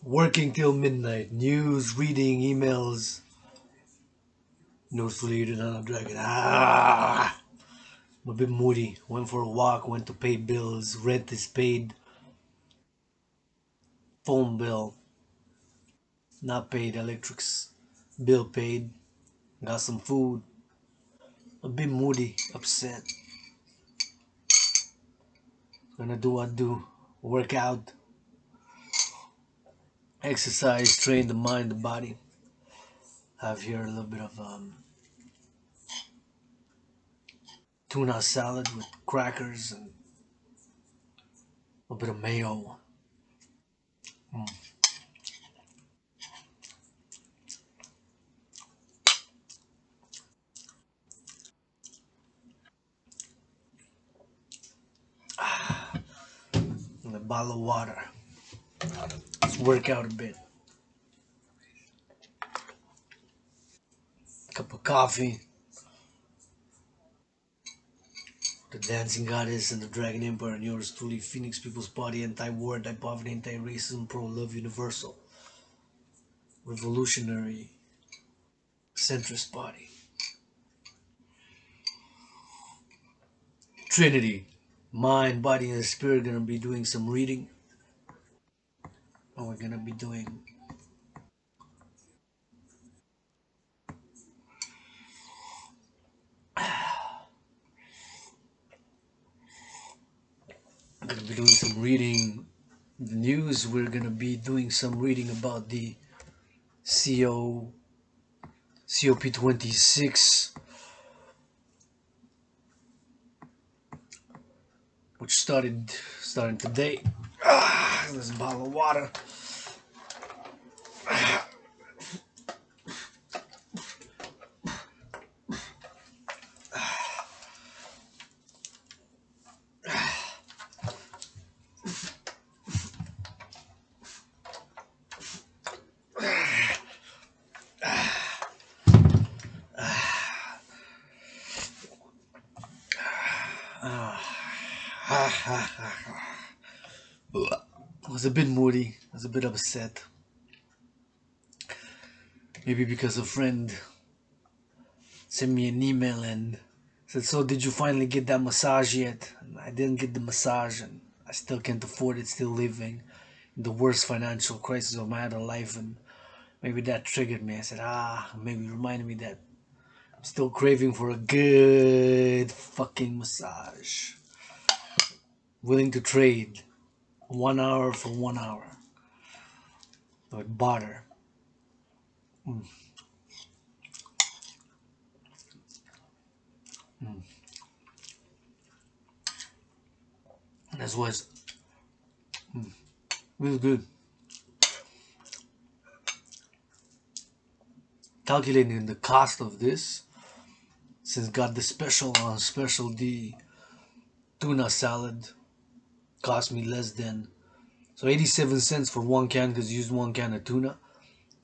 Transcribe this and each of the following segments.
Working till midnight. News, reading, emails. No sleep and I'm dragging. I'm a bit moody. Went for a walk, went to pay bills. Rent is paid. Phone bill not paid. Electric's bill paid. Got some food. A bit moody, upset. Gonna do what I do. Work out. Exercise, train the mind, the body. Have here a little bit of tuna salad with crackers and a bit of mayo. Mm. And a bottle of water. Let's work out a bit. Cup of coffee. The Dancing Goddess and the Dragon Emperor and yours truly, Phoenix People's Party, anti-war, anti-poverty, anti-racism, pro-love, universal, revolutionary, centrist party. Trinity, mind, body, and spirit gonna be doing some reading. And we're gonna be doing some reading the news. We're gonna be doing some reading about the COP26, which starting today. There's a bottle of water. I was a bit moody. I was a bit upset. Maybe because a friend sent me an email and said, "So did you finally get that massage yet?" And I didn't get the massage, and I still can't afford it. Still living in the worst financial crisis of my adult life, and maybe that triggered me. I said, maybe reminded me that I'm still craving for a good fucking massage. Willing to trade 1 hour for 1 hour. With butter. Mm. Mm. That was really good. Calculating the cost of this, since got the special on special, the tuna salad cost me less than 87 cents for 1 can because you used 1 can of tuna.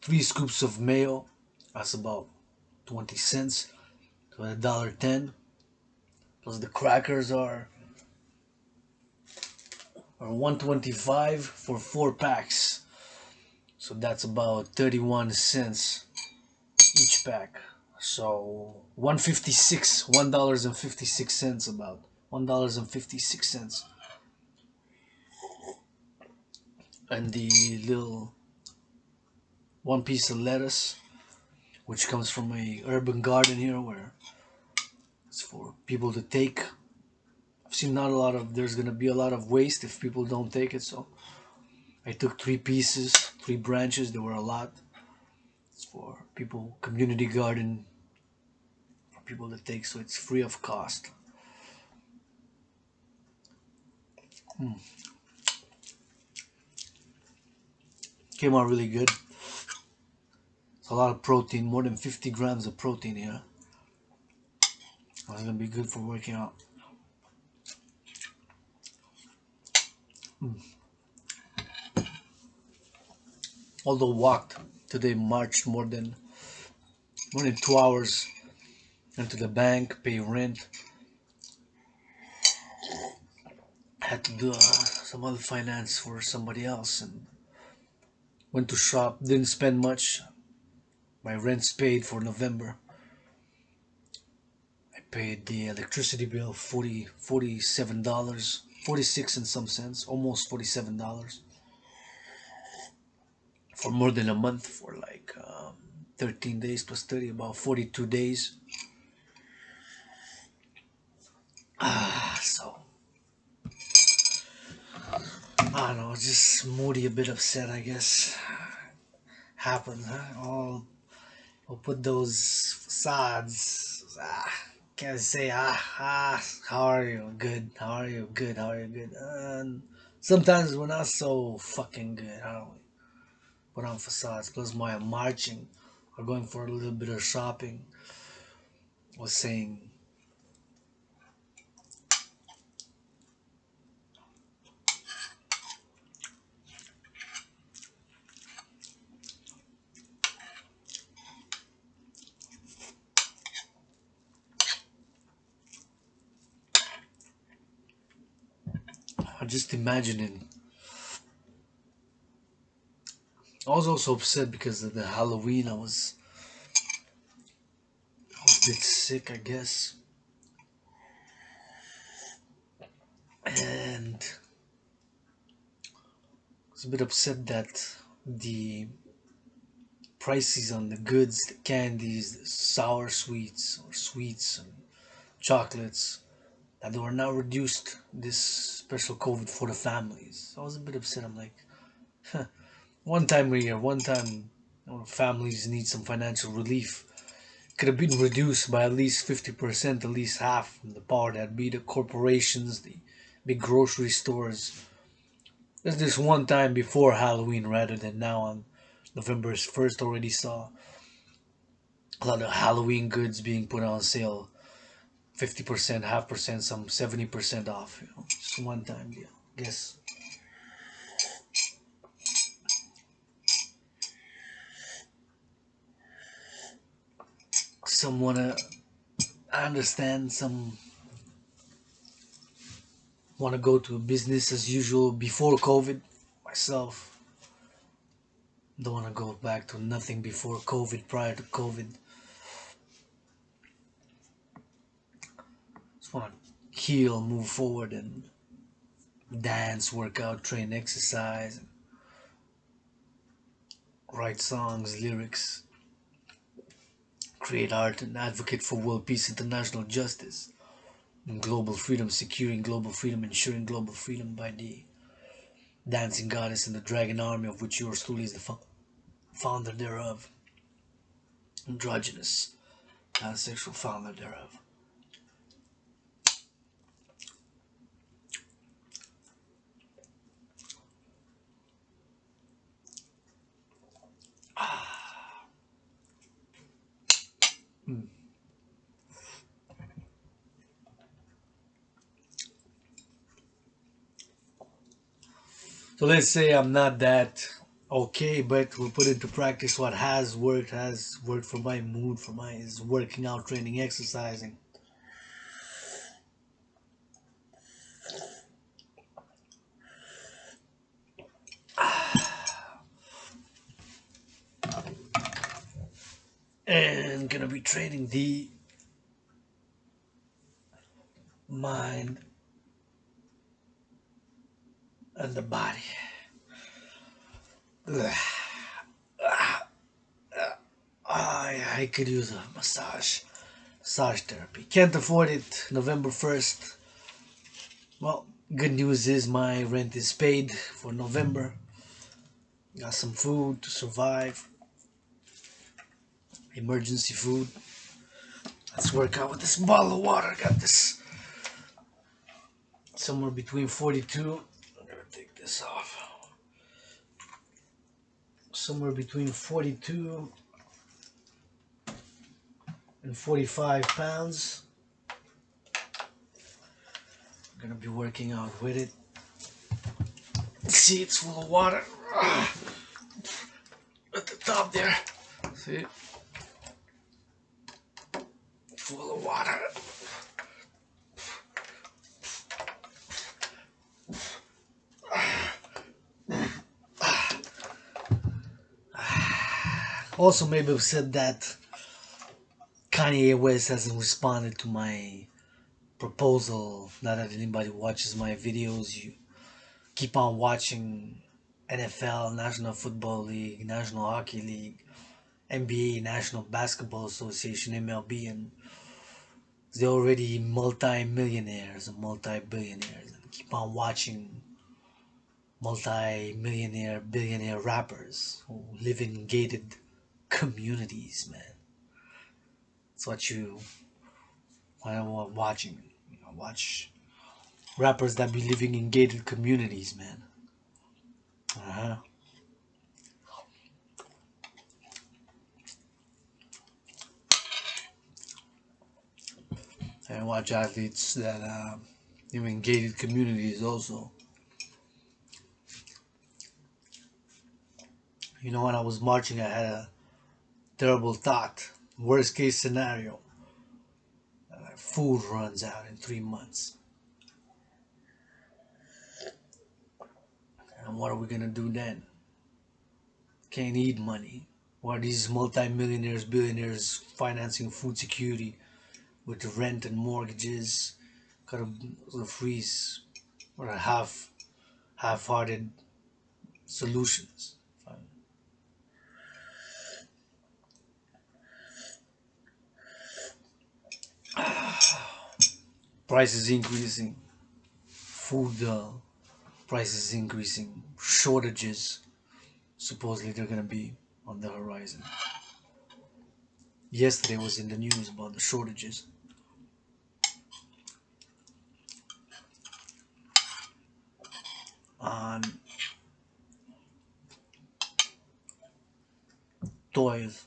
3 scoops of mayo, that's about 20 cents. So $1.10. Plus the crackers are 125 for 4 packs. So that's about 31 cents each pack. So $1.56, about $1.56. And the little 1 piece of lettuce, which comes from a urban garden here where it's for people to take. I've seen not a lot of, there's gonna be a lot of waste if people don't take it, so I took 3 pieces, 3 branches. There were a lot. It's for people, community garden, for people to take, so it's free of cost. Came out really good. It's a lot of protein, more than 50 grams of protein here. It's gonna be good for working out. Although walked today, marched more than 2 hours into the bank, pay rent, had to do some other finance for somebody else and went to shop. Didn't spend much. My rent's paid for November. I paid the electricity bill $47, 46 in some sense, almost $47 for more than a month, for like 13 days plus 30, about 42 days. So I don't know, just moody, a bit upset, I guess. Happens, huh? I'll put those facades. Can't say how are you? Good. How are you? Good. How are you? Good. And sometimes we're not so fucking good, aren't we? Put on facades. Plus, my marching or going for a little bit of shopping was saying, I'm just imagining. I was also upset because of the Halloween. I was a bit sick, I guess, and I was a bit upset that the prices on the goods, the candies, the sour sweets or sweets and chocolates, that they were now reduced this special COVID for the families. I was a bit upset. I'm like, huh, one time a year, one time families need some financial relief. Could have been reduced by at least 50%, at least half from the power that be the corporations, the big grocery stores. There's this one time before Halloween rather than now on November 1st already saw a lot of Halloween goods being put on sale, 50%, half percent, some 70% off. Just one time deal. Guess some wanna, I understand, some wanna go to business as usual before COVID. Myself, don't wanna go back to nothing before COVID, prior to COVID. Just wanna heal, move forward, and dance, work out, train, exercise, write songs, lyrics, create art, and advocate for world peace, international justice, and global freedom, securing global freedom, ensuring global freedom by the dancing goddess and the dragon army, of which yours truly is the founder thereof, androgynous, pansexual founder thereof. Mm. So let's say I'm not that okay, but we'll put into practice what has worked for my mood, for my is working out, training, exercising. And gonna be training the mind and the body. Ugh. I could use a massage therapy. Can't afford it. November 1st. Well, good news is my rent is paid for November. Got some food to survive. Emergency food. Let's work out with this bottle of water. Got this somewhere between 42. I'm gonna take this off. Somewhere between 42 and 45 pounds. I'm gonna be working out with it. See, it's full of water. At the top there. See? Full of water. Also, maybe I've said that Kanye West hasn't responded to my proposal. Not that anybody watches my videos. You keep on watching NFL, National Football League, National Hockey League, NBA, National Basketball Association, MLB, and they're already multi-millionaires and multi-billionaires. And keep on watching multi-millionaire, billionaire rappers who live in gated communities, man. That's what you want watching. You know, watch rappers that be living in gated communities, man. Uh-huh. And watch athletes that live in gated communities also. You know, when I was marching, I had a terrible thought. Worst case scenario, food runs out in 3 months. And what are we gonna do then? Can't eat money. Why are these multi-millionaires, billionaires financing food security with rent and mortgages? Gotta freeze or half-hearted solutions. Prices increasing, food prices increasing, shortages. Supposedly they're gonna be on the horizon. Yesterday was in the news about the shortages on toys.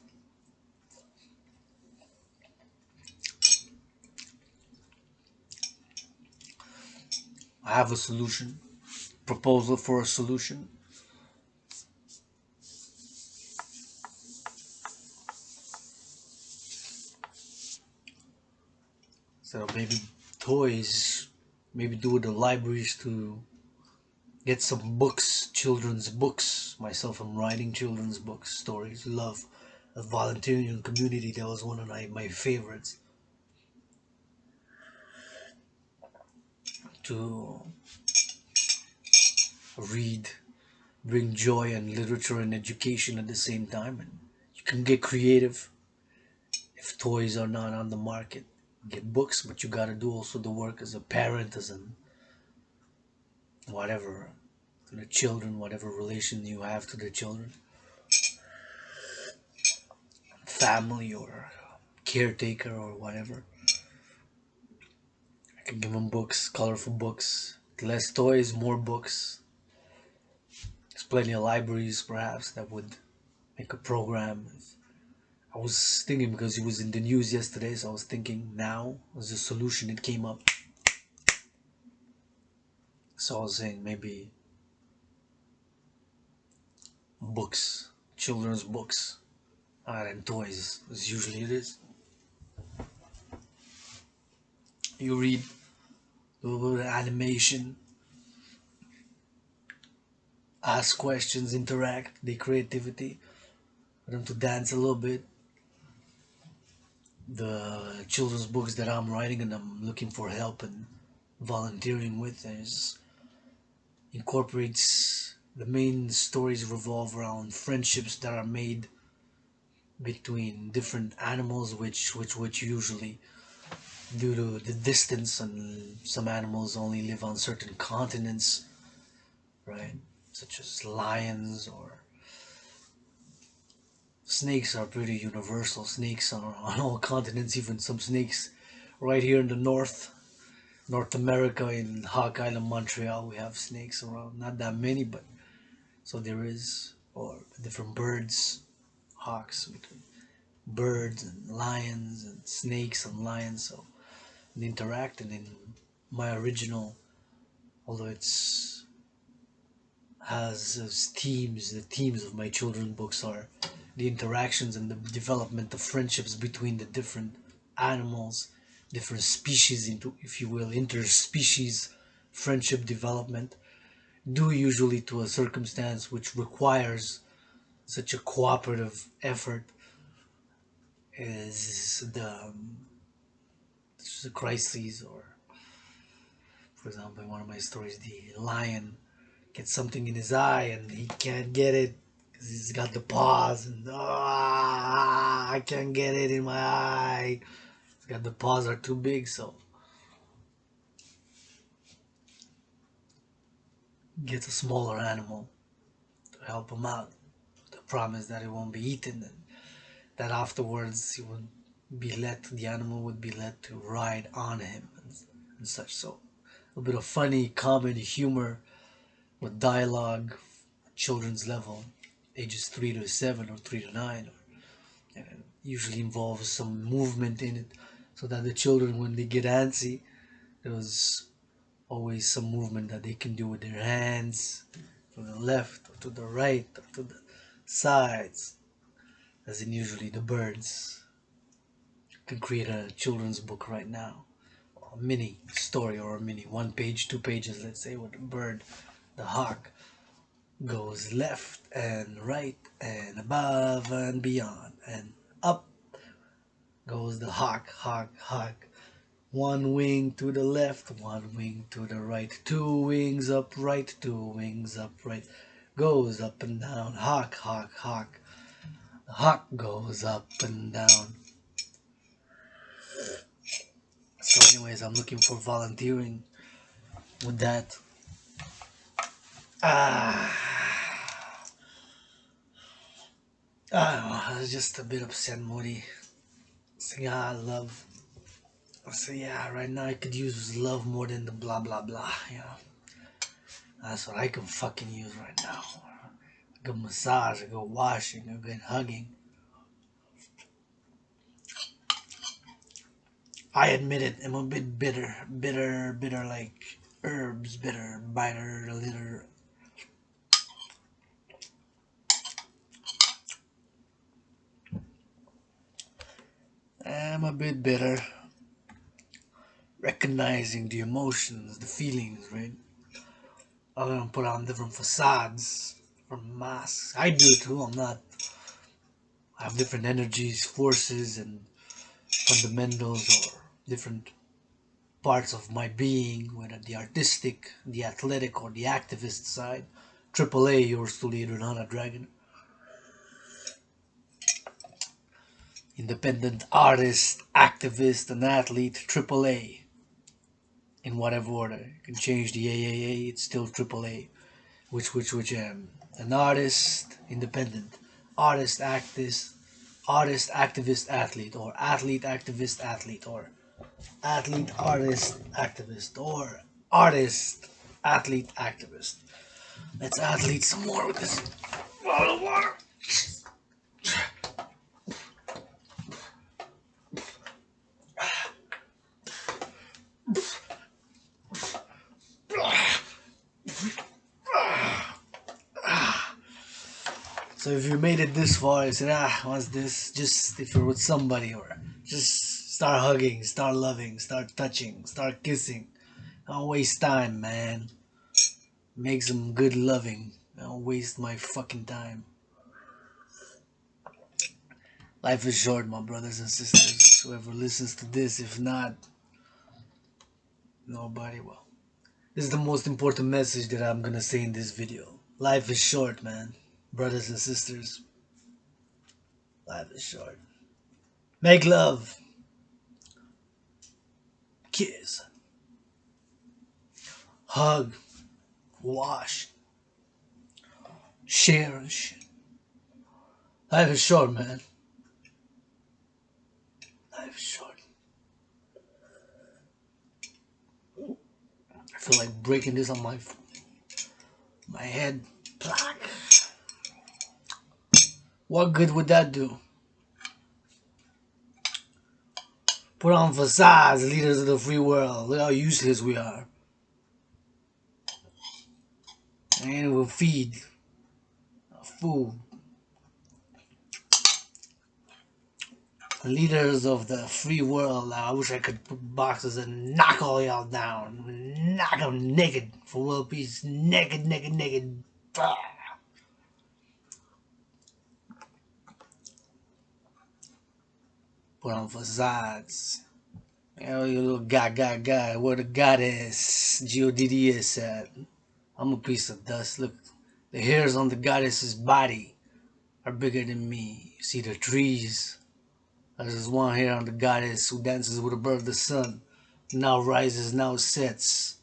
I have a solution, proposal for a solution. So maybe toys, maybe do with the libraries to get some books, children's books. Myself, I'm writing children's books, stories, love, a volunteering community. That was one of my favorites. To read, bring joy and literature and education at the same time, and you can get creative. If toys are not on the market, get books, but you gotta do also the work as a parent, as an whatever, to the children, whatever relation you have to the children, family or caretaker or whatever. I can give them books, colorful books, less toys, more books. There's plenty of libraries perhaps that would make a program. I was thinking because it was in the news yesterday, so I was thinking now as a solution it came up. So I was saying maybe books, children's books, than toys, as usually it is. You read a little bit of animation, ask questions, interact, their creativity, for them to dance a little bit. The children's books that I'm writing and I'm looking for help and volunteering with is incorporates the main stories revolve around friendships that are made between different animals, which usually due to the distance, and some animals only live on certain continents, right? Such as lions or snakes are pretty universal. Snakes are on all continents, even some snakes right here in the North America, in Hawk Island, Montreal, we have snakes around. Not that many, but so there is. Or different birds, hawks, between birds and lions and snakes and lions. So they interact, and in my original, although it's has themes, the themes of my children's books are the interactions and the development of friendships between the different animals, different species, into, if you will, interspecies friendship development, due usually to a circumstance which requires such a cooperative effort as the crises, or for example, in one of my stories, the lion gets something in his eye and he can't get it because he's got the paws, and I can't get it in my eye. He's got the paws are too big, so gets a smaller animal to help him out. The promise that it won't be eaten, and that afterwards he would be the animal would be let to ride on him and such. So a bit of funny comedy humor with dialogue, children's level, ages 3 to 7 or 3 to 9, and it usually involves some movement in it, so that the children, when they get antsy, there was always some movement that they can do with their hands, to the left or to the right or to the sides, as in usually the birds. You can create a children's book right now, a mini story, or a mini 1 page, 2 pages, let's say, with the bird, the hawk, goes left and right and above and beyond, and up goes the hawk, hawk, hawk. 1 wing to the left, 1 wing to the right, 2 wings upright, 2 wings upright, goes up and down, hawk, hawk, hawk. The hawk goes up and down. So anyways, I'm looking for volunteering with that. I was just a bit upset, moody. So yeah, love. So yeah, right now I could use love more than the blah blah blah, you know. That's what I can fucking use right now. A good massage, a good washing, a good hugging. I admit it, I'm a bit bitter like herbs, bitter, biter, a little. I'm a bit bitter. Recognizing the emotions, the feelings, right? I'm gonna put on different facades, different masks. I do too, I have different energies, forces, and fundamentals, or different parts of my being, whether the artistic, the athletic, or the activist side. Triple A, yours truly, Renata Dragan. Independent artist, activist, and athlete, Triple A. In whatever order. You can change the AAA, it's still Triple A. Which an artist, independent, artist, activist, athlete, or athlete, activist, athlete, or athlete, artist, activist, or artist, athlete, activist. Let's athlete some more with this bottle of water. So if you made it this far, you said, what's this? Just if you're with somebody, or just start hugging, start loving, start touching, start kissing. Don't waste time, man. Make some good loving. Don't waste my fucking time. Life is short, my brothers and sisters. Whoever listens to this, if not, nobody will. This is the most important message that I'm gonna say in this video. Life is short, man. Brothers and sisters. Life is short. Make love. Kiss. Hug. Wash. Share and shit. Life is short, man. Life is short. I feel like breaking this on my head. Plaque. What good would that do? Put on facades, leaders of the free world. Look how useless we are. And we'll feed food. Leaders of the free world. I wish I could put boxes and knock all y'all down. Knock them naked for world peace. Naked, naked, naked. put on facades. You know, you little guy, where the goddess, G-O-D-D-S at. I'm a piece of dust. Look, the hairs on the goddess's body are bigger than me. You see the trees? There's one hair on the goddess who dances with above the sun. Now rises, now sets.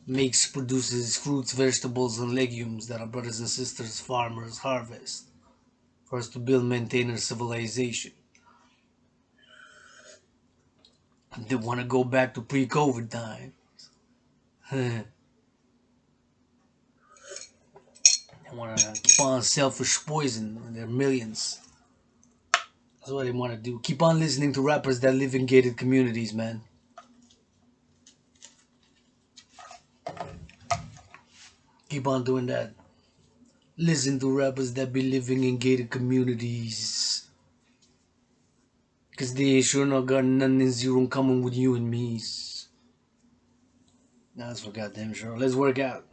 Makes, produces fruits, vegetables, and legumes that our brothers and sisters, farmers, harvest for us to build, maintain our civilization. They want to go back to pre-COVID time. They want to keep on selfish poison in their millions. That's what they want to do. Keep on listening to rappers that live in gated communities, man. Keep on doing that. Listen to rappers that be living in gated communities. Cause they sure not got nothing in zero in common with you and me. That's for goddamn sure. Let's work out.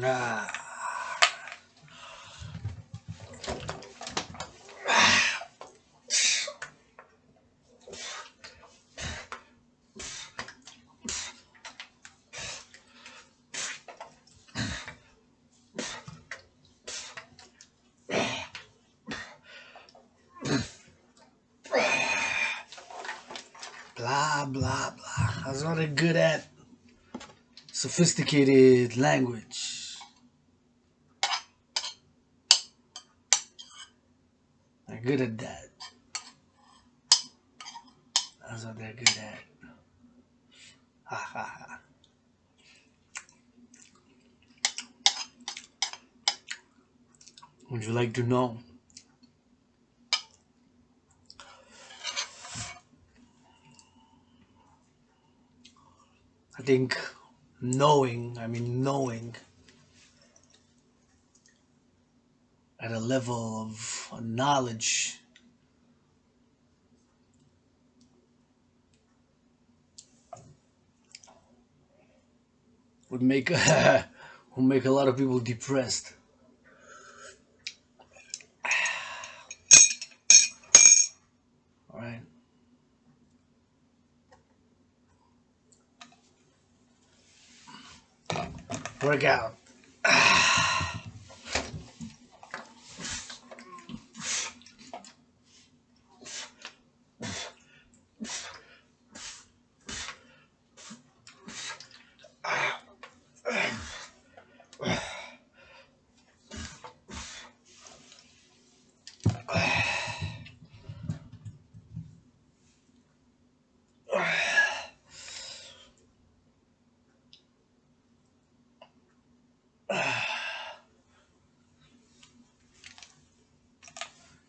Ah. Blah, blah, blah. I was not good at sophisticated language. I'm good at that. That's what they're good at. Ha ha ha. Would you like to know? I think knowing at a level of knowledge would make a lot of people depressed. All right. Work out.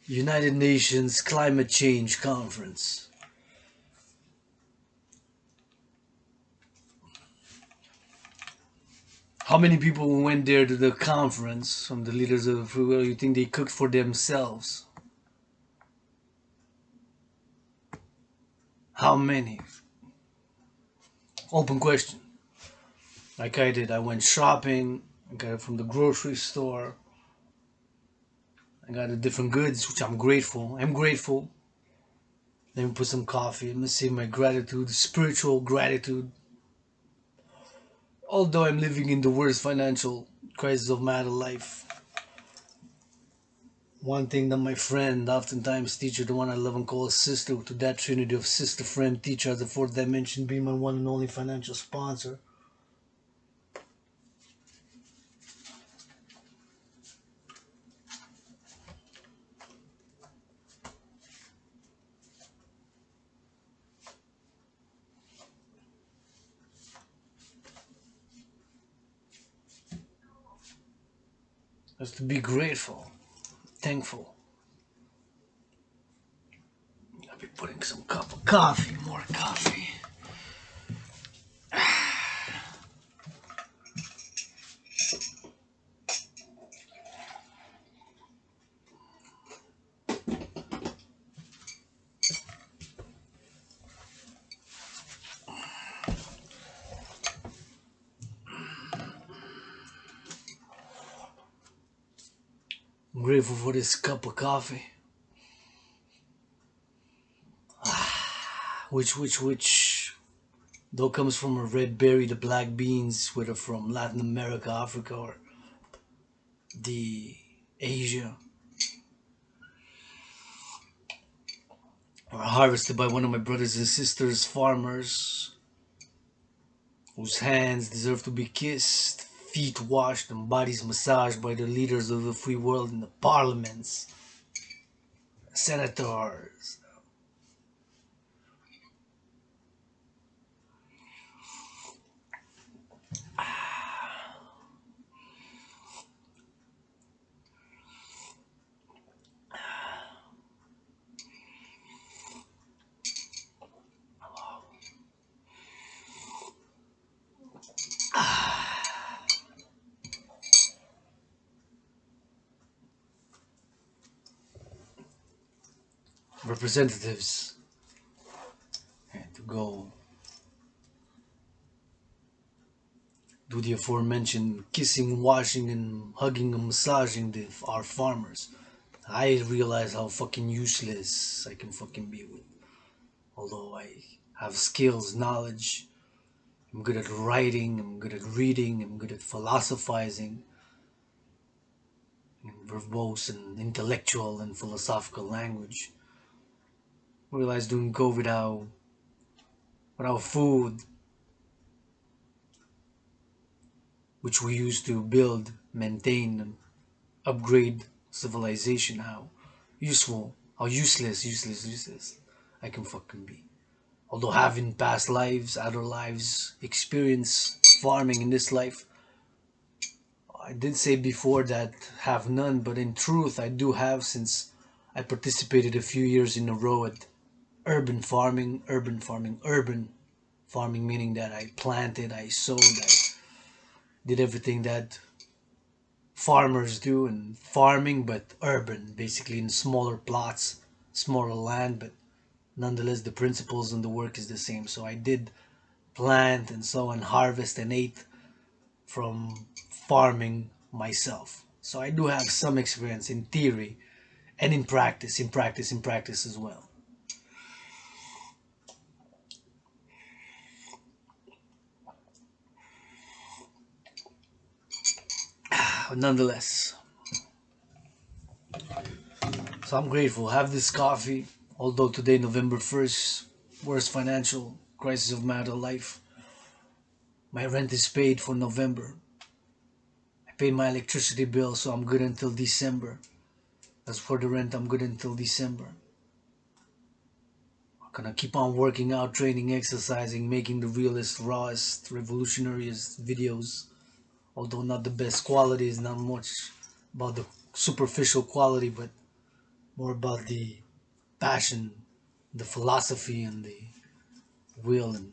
United Nations Climate Change Conference. How many people went there to the conference from the leaders of the free world? You think they cooked for themselves? How many? Open question. Like I did. I went shopping. I got it from the grocery store. I got the different goods, which I'm grateful. I'm grateful. Let me put some coffee. Let me say my gratitude, spiritual gratitude. Although I'm living in the worst financial crisis of my life. One thing that my friend, oftentimes teacher, the one I love and call a sister, to that trinity of sister, friend, teacher, the fourth dimension, be my one and only financial sponsor. Is to be grateful, thankful. I'll be putting some cup of coffee, more coffee. I'm grateful for this cup of coffee. which though comes from a red berry, the black beans, whether from Latin America, Africa, or the Asia, are harvested by one of my brothers and sisters, farmers, whose hands deserve to be kissed, feet washed, and bodies massaged by the leaders of the free world in the parliaments, senators. Representatives had to go do the aforementioned kissing, washing, and hugging and massaging our farmers. I realize how fucking useless I can fucking be with. Although I have skills, knowledge, I'm good at writing, I'm good at reading, I'm good at philosophizing, in verbose and intellectual and philosophical language. I realize during COVID how without food, which we used to build, maintain, and upgrade civilization, how useful, how useless I can fucking be. Although having past lives, other lives, experience farming in this life, I did say before that have none, but in truth I do have, since I participated a few years in a row at urban farming, meaning that I planted, I sowed, I did everything that farmers do in farming, but urban, basically in smaller plots, smaller land, but nonetheless the principles and the work is the same. So I did plant and sow and harvest and ate from farming myself. So I do have some experience in theory and in practice, in practice as well. But nonetheless, so I'm grateful. Have this coffee. Although today, November 1st, worst financial crisis of my adult life. My rent is paid for November. I paid my electricity bill, so I'm good until December. As for the rent, I'm good until December. I'm gonna keep on working out, training, exercising, making the realest, rawest, revolutionaryest videos. Although not the best quality, is not much about the superficial quality, but more about the passion, the philosophy, and the will. And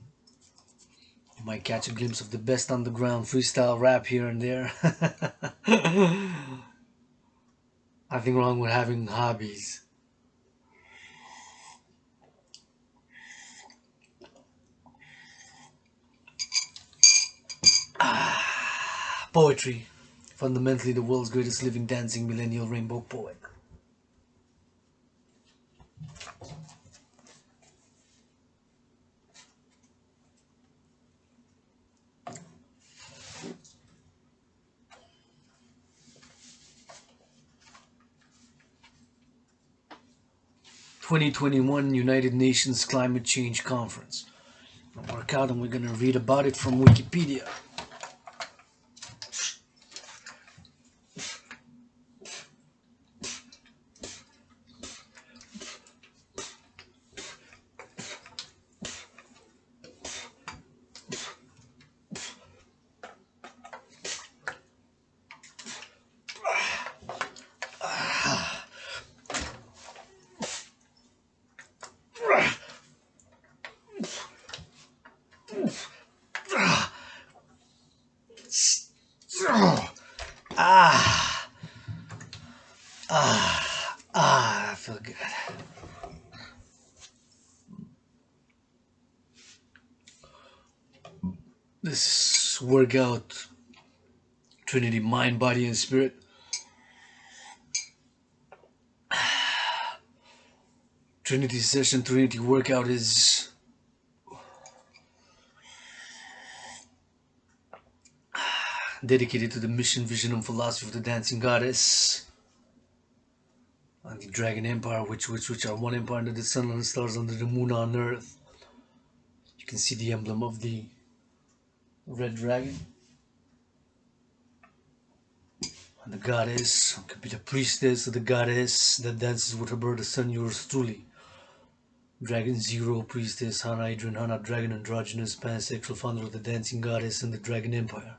you might catch a glimpse of the best underground freestyle rap here and there. Nothing wrong with having hobbies. Poetry. Fundamentally the world's greatest living dancing millennial rainbow poet. (2021) United Nations Climate Change Conference. I'll work out and we're gonna read about it from Wikipedia. I feel good. This workout, Trinity, mind, body, and spirit. Trinity session, Trinity workout is dedicated to the mission, vision, and philosophy of the dancing goddess and the Dragon Empire, which are one empire under the sun and the stars, under the moon on earth. You can see the emblem of the red dragon. And the goddess could be the priestess of the goddess that dances with her bird, the sun, yours truly. Dragon Zero, priestess, Hanhydran, Hana, dragon, androgynous, pansexual, founder of the dancing goddess and the Dragon Empire.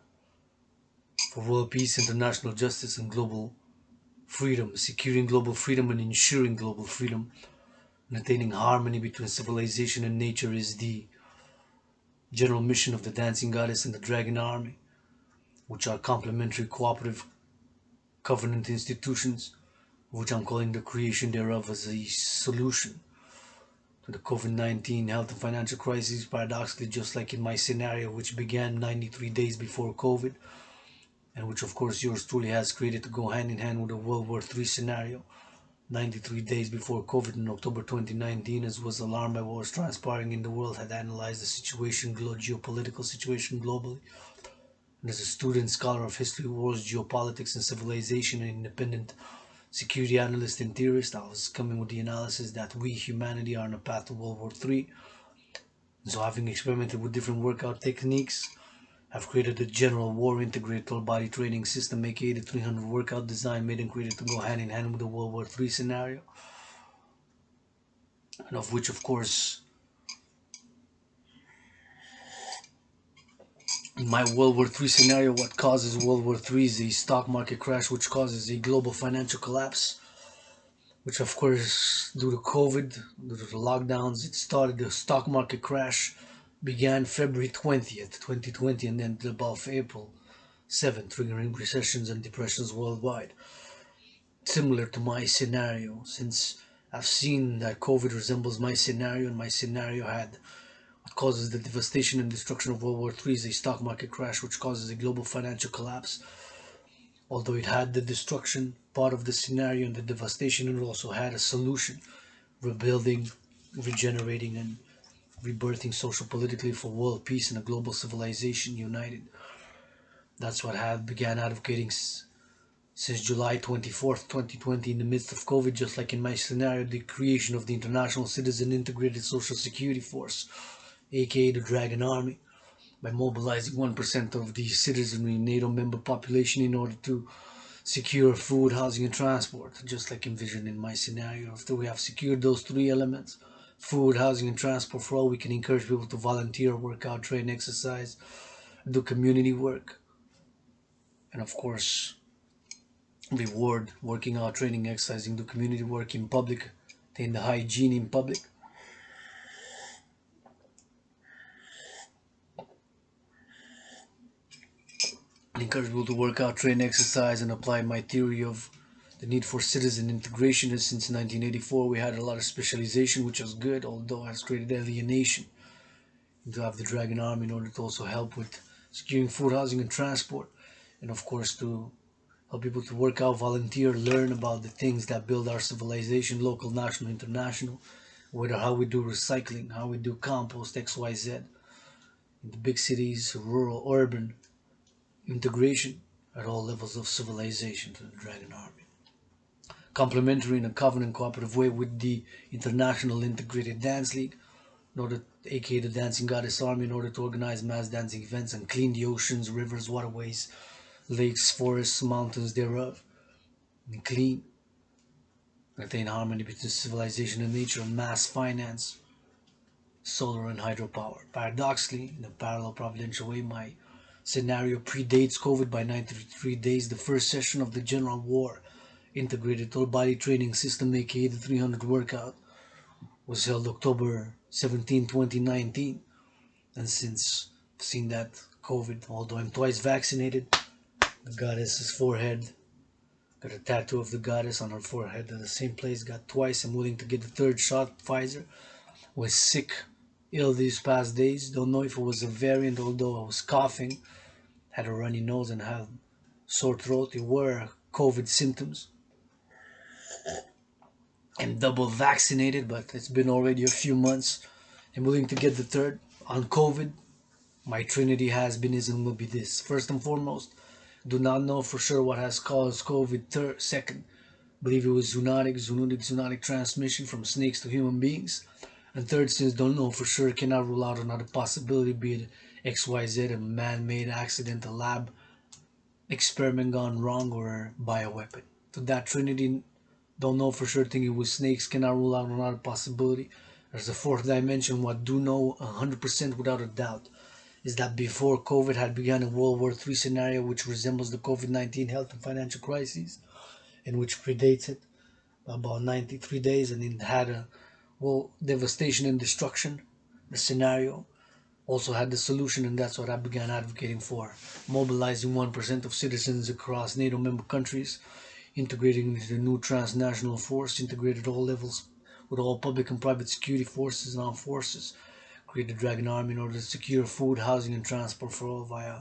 For world peace, international justice, and global freedom, securing global freedom and ensuring global freedom, and attaining harmony between civilization and nature is the general mission of the dancing goddess and the dragon army, which are complementary cooperative covenant institutions, which I'm calling the creation thereof as a solution to the COVID-19 health and financial crisis, paradoxically just like in my scenario, which began 93 days before COVID, and which of course yours truly has created to go hand in hand with the World War III scenario, 93 days before COVID in October 2019, as was alarmed by what was transpiring in the world, had analyzed the situation, geopolitical situation globally. And as a student, scholar of history, wars, geopolitics, and civilization, and independent security analyst and theorist, I was coming with the analysis that we, humanity, are on a path to World War III. And so having experimented with different workout techniques, I've created a general war integrated total body training system, aka the 300 workout design made and created to go hand in hand with the World War III scenario. And of which, of course, in my World War III scenario, what causes World War III is a stock market crash, which causes a global financial collapse, which of course, due to COVID, due to the lockdowns, it started. The stock market crash began February 20th, 2020, and ended above April 7th, triggering recessions and depressions worldwide. Similar to my scenario, since I've seen that COVID resembles my scenario, and my scenario had what causes the devastation and destruction of World War III is a stock market crash, which causes a global financial collapse. Although it had the destruction part of the scenario and the devastation, it also had a solution, rebuilding, regenerating, and rebirthing social politically for world peace and a global civilization united. That's what I began advocating since July 24th, 2020, in the midst of COVID, just like in my scenario, the creation of the International Citizen Integrated Social Security Force, aka the Dragon Army, by mobilizing 1% of the citizenry NATO member population in order to secure food, housing, and transport, just like envisioned in my scenario. After we have secured those three elements, food, housing, and transport for all, we can encourage people to volunteer, work out, train, exercise, do community work, and of course, reward working out, training, exercising, do community work in public, attain the hygiene in public. And encourage people to work out, train, exercise, and apply my theory of the need for citizen integration. Is since 1984 we had a lot of specialization, which was good, although it has created alienation. And to have the Dragon Army in order to also help with securing food, housing, and transport, and of course to help people to work out, volunteer, learn about the things that build our civilization, local, national, international, whether how we do recycling, how we do compost, XYZ, in the big cities, rural, urban, integration at all levels of civilization to the Dragon Army. Complementary in a covenant cooperative way with the International Integrated Dance League, in order, aka the Dancing Goddess Army, in order to organize mass dancing events and clean the oceans, rivers, waterways, lakes, forests, mountains thereof, and clean, attain harmony between civilization and nature, and mass finance, solar and hydropower. Paradoxically, in a parallel providential way, my scenario predates COVID by 93 days. The first session of the General War Integrated Total Body Training System, aka the 300 workout, was held October 17, 2019. And since I've seen that COVID, although I'm twice vaccinated, the goddess's forehead, got a tattoo of the goddess on her forehead at the same place, got twice. I'm willing to get the third shot. Pfizer. Was sick, ill these past days. Don't know if it was a variant, although I was coughing, had a runny nose, and had sore throat. It were COVID symptoms. I'm double vaccinated, but it's been already a few months. I'm willing to get the third. On COVID, my Trinity has been, is, and will be this. First and foremost, Do not know for sure what has caused COVID. Second, believe it was zoonotic transmission from snakes to human beings. And third, since don't know for sure, cannot rule out another possibility, be it XYZ, a man-made accident, a lab experiment gone wrong, or a bioweapon. To that Trinity, don't know for sure, think it was snakes, cannot rule out another possibility. There's a fourth dimension. What do know 100% without a doubt is that before COVID had begun, a World War III scenario which resembles the COVID-19 health and financial crisis, and which predates it about 93 days, and it had a devastation and destruction. The scenario also had the solution, and that's what I began advocating for: mobilizing 1% of citizens across NATO member countries, integrating into the new transnational force, integrated all levels with all public and private security forces and armed forces, create the Dragan army in order to secure food, housing, and transport for all via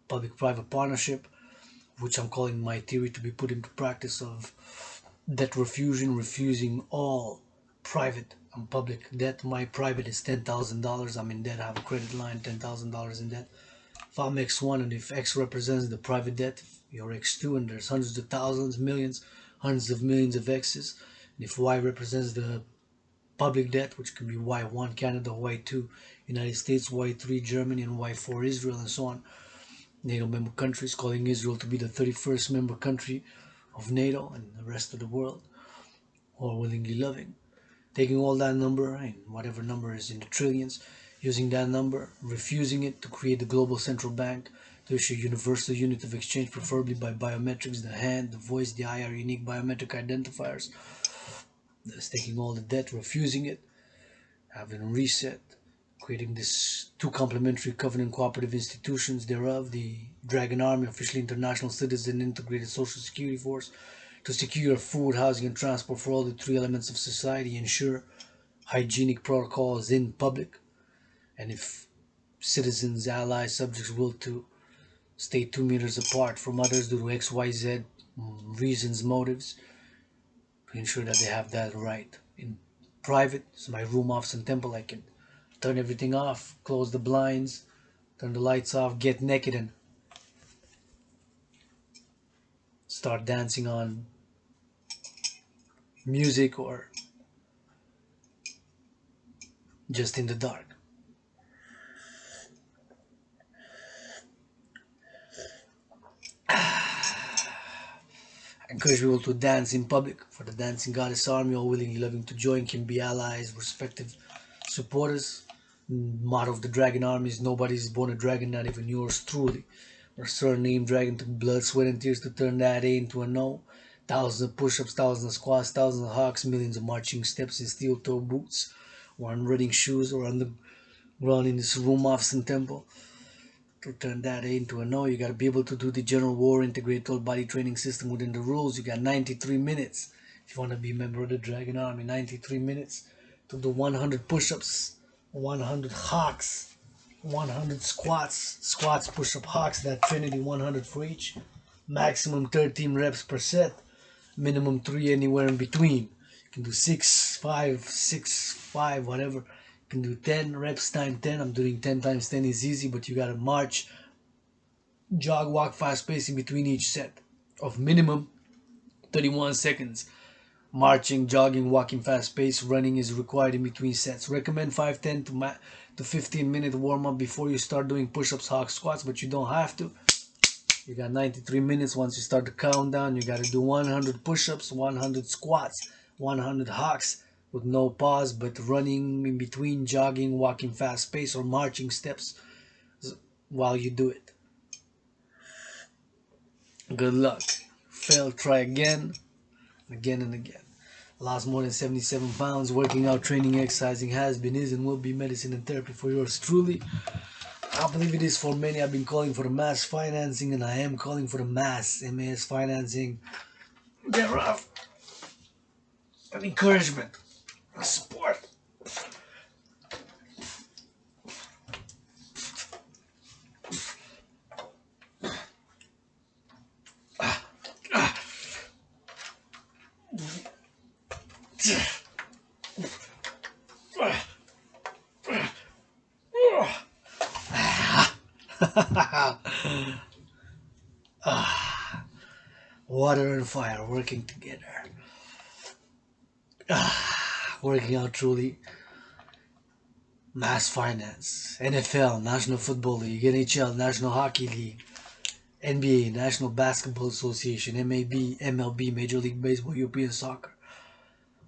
public-private partnership, which I'm calling my theory to be put into practice of debt refusing all private and public debt. My private is $10,000. I'm in debt. I have a credit line, $10,000 in debt. If I'm X1 and if X represents the private debt, if you're X2 and there's hundreds of thousands, millions, hundreds of millions of X's, and if Y represents the public debt, which can be Y1 Canada, Y2 United States, Y3 Germany, and Y4 Israel, and so on, NATO member countries, calling Israel to be the 31st member country of NATO, and the rest of the world, all willingly loving. Taking all that number, and whatever number is in the trillions, using that number, refusing it, to create the global central bank, to issue a universal unit of exchange, preferably by biometrics, the hand, the voice, the eye are unique biometric identifiers. That's taking all the debt, refusing it, having a reset, creating this two complementary covenant cooperative institutions thereof, the Dragan Army, officially international citizen integrated social security force, to secure food, housing, and transport for all the three elements of society, ensure hygienic protocols in public, and if citizens, allies, subjects will to stay 2 meters apart from others due to XYZ reasons, motives, to ensure that they have that right. In private, so my room, office, and temple, I can turn everything off, close the blinds, turn the lights off, get naked, and start dancing on music or just in the dark. I encourage people to dance in public. For the dancing goddess army, all willingly loving to join can be allies, respective supporters. Motto of the Dragan army is nobody's born a dragon, not even yours truly. Our surname Dragon took blood, sweat, and tears to turn that A into a no. Thousands of push-ups, thousands of squats, thousands of hawks, millions of marching steps in steel-toe boots, or on running shoes, or on the ground in this room, office, and temple. To turn that A into a no, you got to be able to do the general war integrated all body training system within the rules. You got 93 minutes if you want to be a member of the Dragan army. 93 minutes to do 100 push-ups, 100 hawks, 100 squats, push-up, hawks, that Trinity, 100 for each. Maximum 13 reps per set, minimum 3 anywhere in between. You can do 6, 5, whatever. You can do 10 reps times 10. I'm doing 10 times 10 is easy, but you gotta march, jog, walk, fast pace in between each set of minimum 31 seconds. Marching, jogging, walking fast pace, running is required in between sets. Recommend 5-10 to 15-minute warm-up before you start doing push-ups, hawk, squats, but you don't have to. You got 93 minutes. Once you start the countdown, you got to do 100 push-ups, 100 squats, 100 hawks with no pause, but running in between, jogging, walking fast pace, or marching steps while you do it. Good luck. Fail, try again and again. Lost more than 77 pounds. Working out, training, exercising has been, is, and will be medicine and therapy for yours truly. I believe it is for many. I've been calling for the mass financing, and I am calling for the mass financing thereof. And encouragement, and support. Water and fire working together. Working out truly. Mass finance. NFL, National Football League. NHL, National Hockey League. NBA, National Basketball Association. MAB, MLB, Major League Baseball, European Soccer.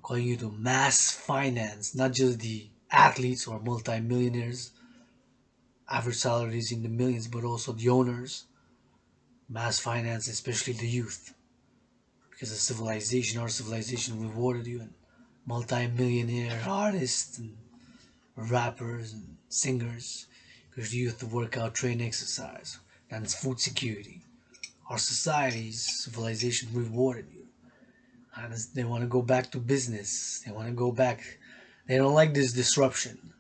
Calling you to mass finance, not just the athletes or multi-millionaires, average salaries in the millions, but also the owners. Mass finance, especially the youth, because our civilization rewarded you, and multi-millionaire artists and rappers and singers, because the youth to work out, train, exercise, and it's food security. Our society's civilization rewarded you. And they want to go back to business. They want to go back. They don't like this disruption.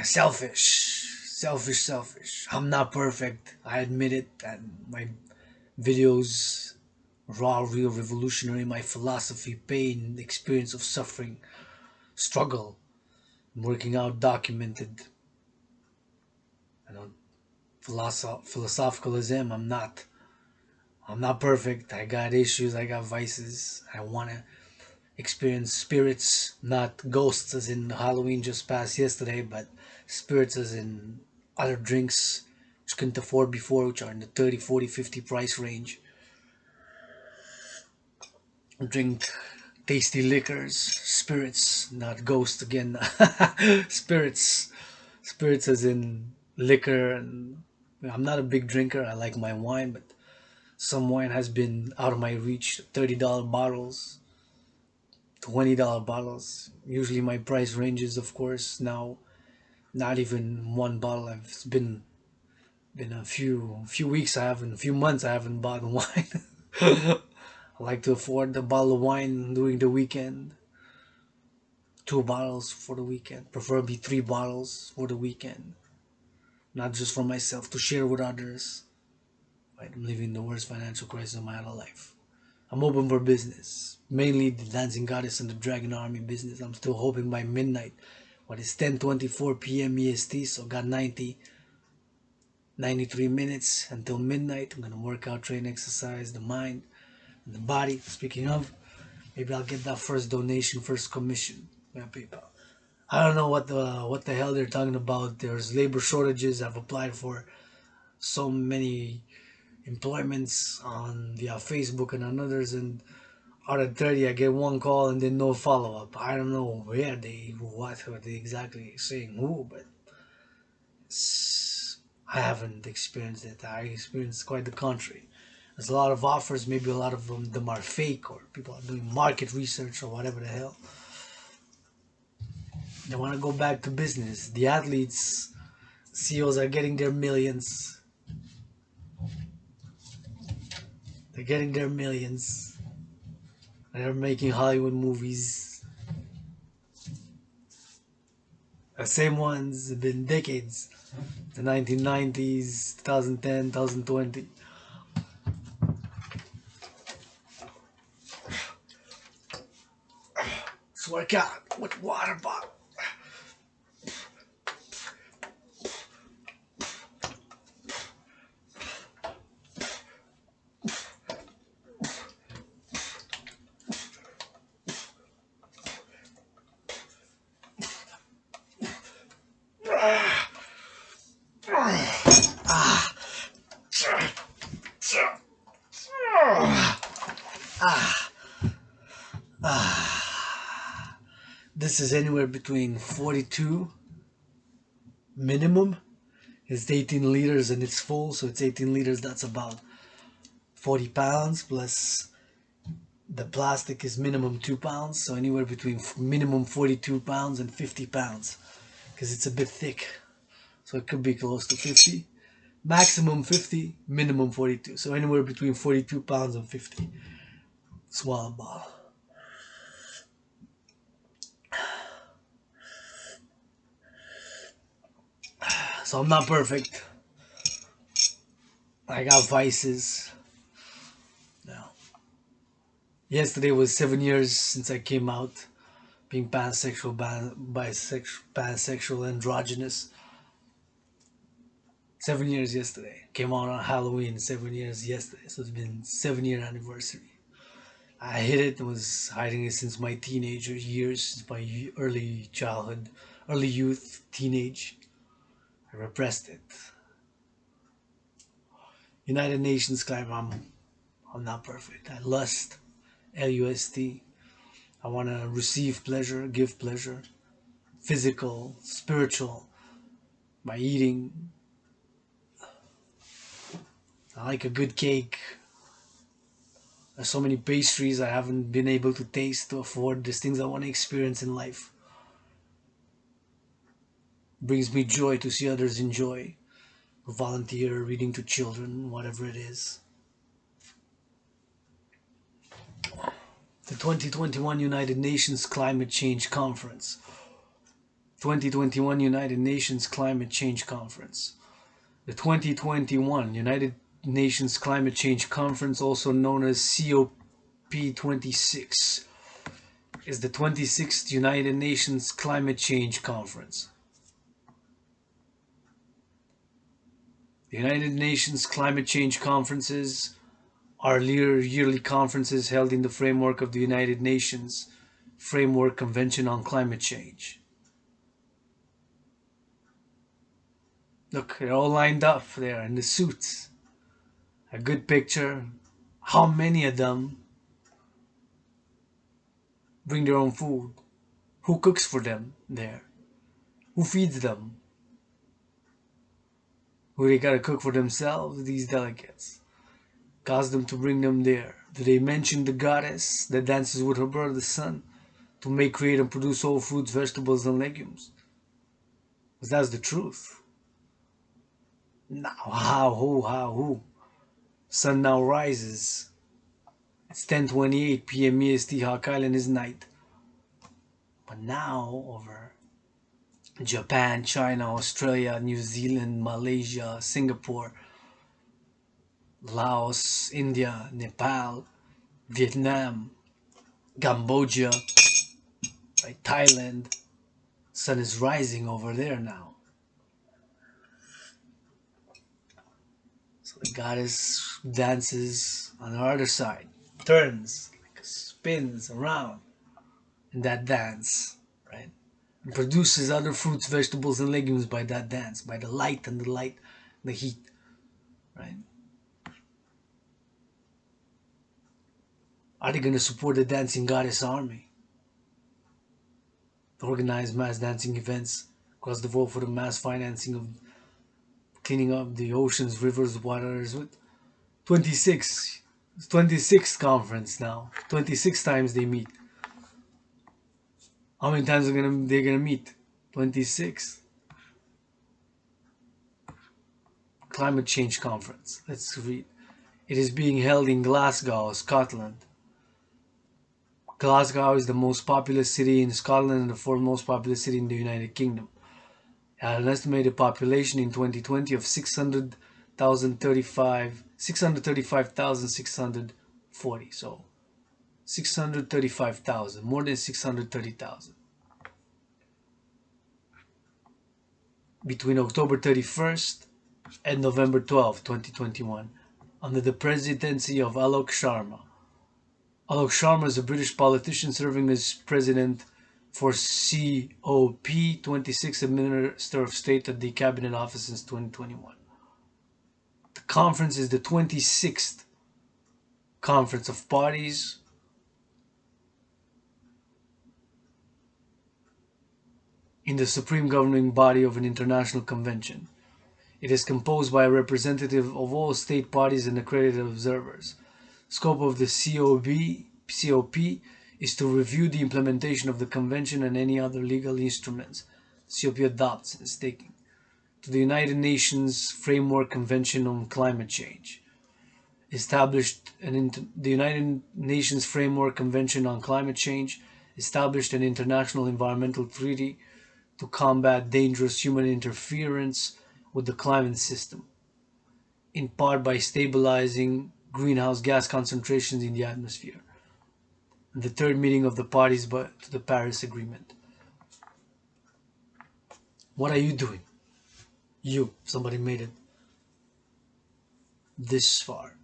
Selfish. I'm not perfect. I admit it. And my videos, raw, real, revolutionary. My philosophy, pain, experience of suffering, struggle, working out, documented. You know, philosophical as him. I'm not. I'm not perfect. I got issues. I got vices. I want to experience spirits, not ghosts as in Halloween just passed yesterday, but spirits as in other drinks which couldn't afford before, which are in the 30, 40, 50 price range. Drink tasty liquors, spirits, not ghosts again. spirits. Spirits as in liquor. And I'm not a big drinker. I like my wine, but some wine has been out of my reach. $30 bottles, $20 bottles. Usually my price ranges, of course, now not even one bottle. It's been a few weeks, a few months I haven't bought wine. I like to afford the bottle of wine during the weekend. 2 bottles for the weekend, preferably 3 bottles for the weekend. Not just for myself, to share with others. Right? I'm living the worst financial crisis of my whole life. I'm open for business, mainly the dancing goddess and the Dragan army business. I'm still hoping by midnight, what is 10:24 p.m. EST, so got 93 minutes until midnight. I'm gonna work out, train, exercise the mind and the body. Speaking of, maybe I'll get that first donation, first commission via PayPal. I don't know what the hell they're talking about. There's labor shortages. I've applied for so many employments on via Facebook and on others, and out of 30 I get one call and then no follow-up. I don't know what are they exactly saying, who, but I haven't experienced it. I experienced quite the contrary. There's a lot of offers. Maybe a lot of them are fake, or people are doing market research or whatever the hell. They want to go back to business. The athletes, CEOs are getting their millions. They're getting their millions. They're making Hollywood movies. The same ones have been decades. The 1990s, 2010, 2020. Let's work out with water bottle. This is anywhere between 42 minimum. It's 18 liters and it's full, so it's 18 liters. That's about 40 pounds plus the plastic is minimum 2 pounds, so anywhere between minimum 42 pounds and 50 pounds, because it's a bit thick, so it could be close to 50. Maximum 50, minimum 42, so anywhere between 42 pounds and 50. Swallow bottle. So I'm not perfect. I got vices. Now, yesterday was 7 years since I came out, being pansexual, bisexual, pansexual, androgynous. 7 years yesterday. Came out on Halloween, 7 years yesterday. So it's been 7 year anniversary. I hid it, was hiding it since my teenager years, since my early childhood, early youth, teenage. I repressed it. United Nations climb, I'm not perfect. I lust, L-U-S-T. I want to receive pleasure, give pleasure, physical, spiritual, by eating. I like a good cake. There's so many pastries I haven't been able to taste to afford. There's things I want to experience in life. Brings me joy to see others enjoy. Volunteer, reading to children, whatever it is. The 2021 United Nations Climate Change Conference. 2021 United Nations Climate Change Conference. The 2021 United Nations Climate Change Conference, also known as COP26, is the 26th United Nations Climate Change Conference. The United Nations Climate Change Conferences are yearly conferences held in the framework of the United Nations Framework Convention on Climate Change. Look, they're all lined up there in the suits. A good picture. How many of them bring their own food? Who cooks for them there? Who feeds them? Who they gotta cook for themselves, these delegates? Cause them to bring them there. Do they mention the goddess that dances with her brother the sun to make, create, and produce all fruits, vegetables, and legumes? Because that's the truth. Now, who? Sun now rises. It's 10:28 p.m. EST. Hawk Island is night. But now, over Japan, China, Australia, New Zealand, Malaysia, Singapore, Laos, India, Nepal, Vietnam, Cambodia, right, Thailand, sun is rising over there now. So the goddess dances on the other side, turns, like spins around in that dance, right? And produces other fruits, vegetables, and legumes by that dance, by the light and the heat, right? Are they going to support the dancing goddess army? To organize mass dancing events across the world for the mass financing of cleaning up the oceans, rivers, waters with 26. It's 26th conference now. 26 times they meet. How many times they're gonna meet? 26. Climate Change Conference. Let's read. It is being held in Glasgow, Scotland. Glasgow is the most populous city in Scotland and the fourth most populous city in the United Kingdom. It had an estimated population in 2020 of 635,640. So 635,000, more than 630,000. Between October 31st and November 12, 2021, under the presidency of Alok Sharma. Alok Sharma is a British politician serving as president for COP26 and Minister of State at the Cabinet Office since 2021. The conference is the 26th Conference of Parties in the supreme governing body of an international convention. It is composed by a representative of all state parties and accredited observers. Scope of the COP is to review the implementation of the convention and any other legal instruments the COP adopts and staking to the United Nations Framework Convention on Climate Change. The United Nations Framework Convention on Climate Change established an international environmental treaty to combat dangerous human interference with the climate system, in part by stabilizing greenhouse gas concentrations in the atmosphere. And the third meeting of the parties to the Paris Agreement. What are you doing? You, somebody made it. this far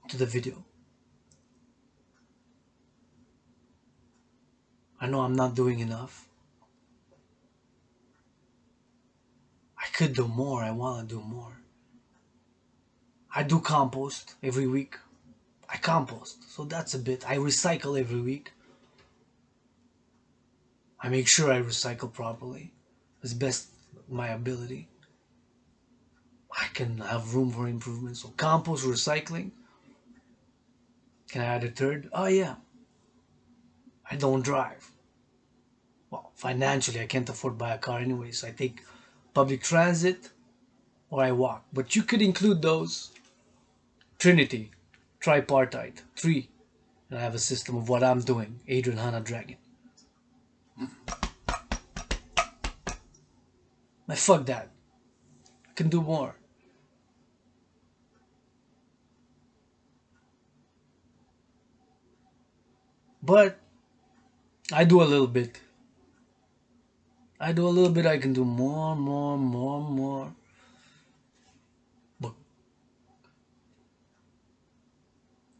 to the video. I know I'm not doing enough. I could do more. I want to do more. I do compost every week. I compost, so that's a bit. I recycle every week. I make sure I recycle properly, as best my ability. I can have room for improvement. So compost, recycling. Can I add a third? Oh yeah, I don't drive. Well, financially, I can't afford to buy a car anyway, so I take public transit or I walk. But you could include those. Trinity, tripartite, three. And I have a system of what I'm doing. Adrian Hanna Dragan. Like, fuck that. I can do more. But I do a little bit. I do a little bit. I can do more, more, more, more. But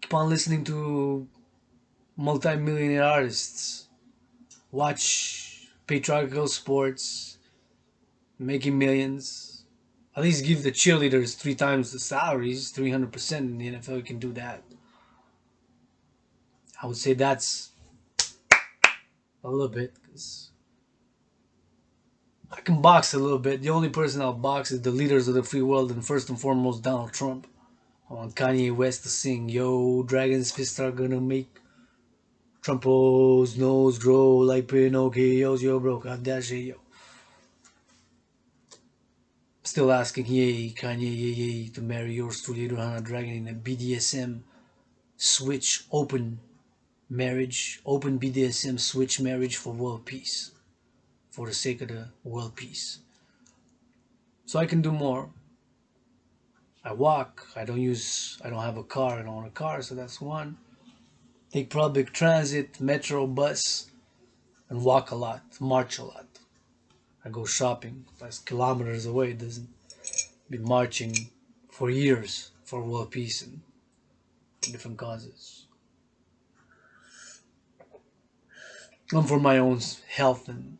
keep on listening to multi-millionaire artists. Watch patriarchal sports. Making millions. At least give the cheerleaders 3 times the salaries. 300% in the NFL. You can do that. I would say that's a little bit. Cause I can box a little bit. The only person I'll box is the leaders of the free world, and first and foremost Donald Trump. I want Kanye West to sing, "Yo, Dragon's fists are gonna make Trumpo's nose grow like Pinocchio's, yo, bro, got that shit, yo." Still asking, yay, Kanye, yay, yay, to marry yours truly, Hannah Dragon, in a BDSM switch open marriage, open BDSM switch marriage for world peace, for the sake of the world peace. So I can do more. I walk. I don't have a car. I don't own a car, so that's one. Take public transit, metro, bus, and walk a lot, march a lot. I go shopping. That's kilometers away. It doesn't be marching for years for world peace and different causes. And for my own health, and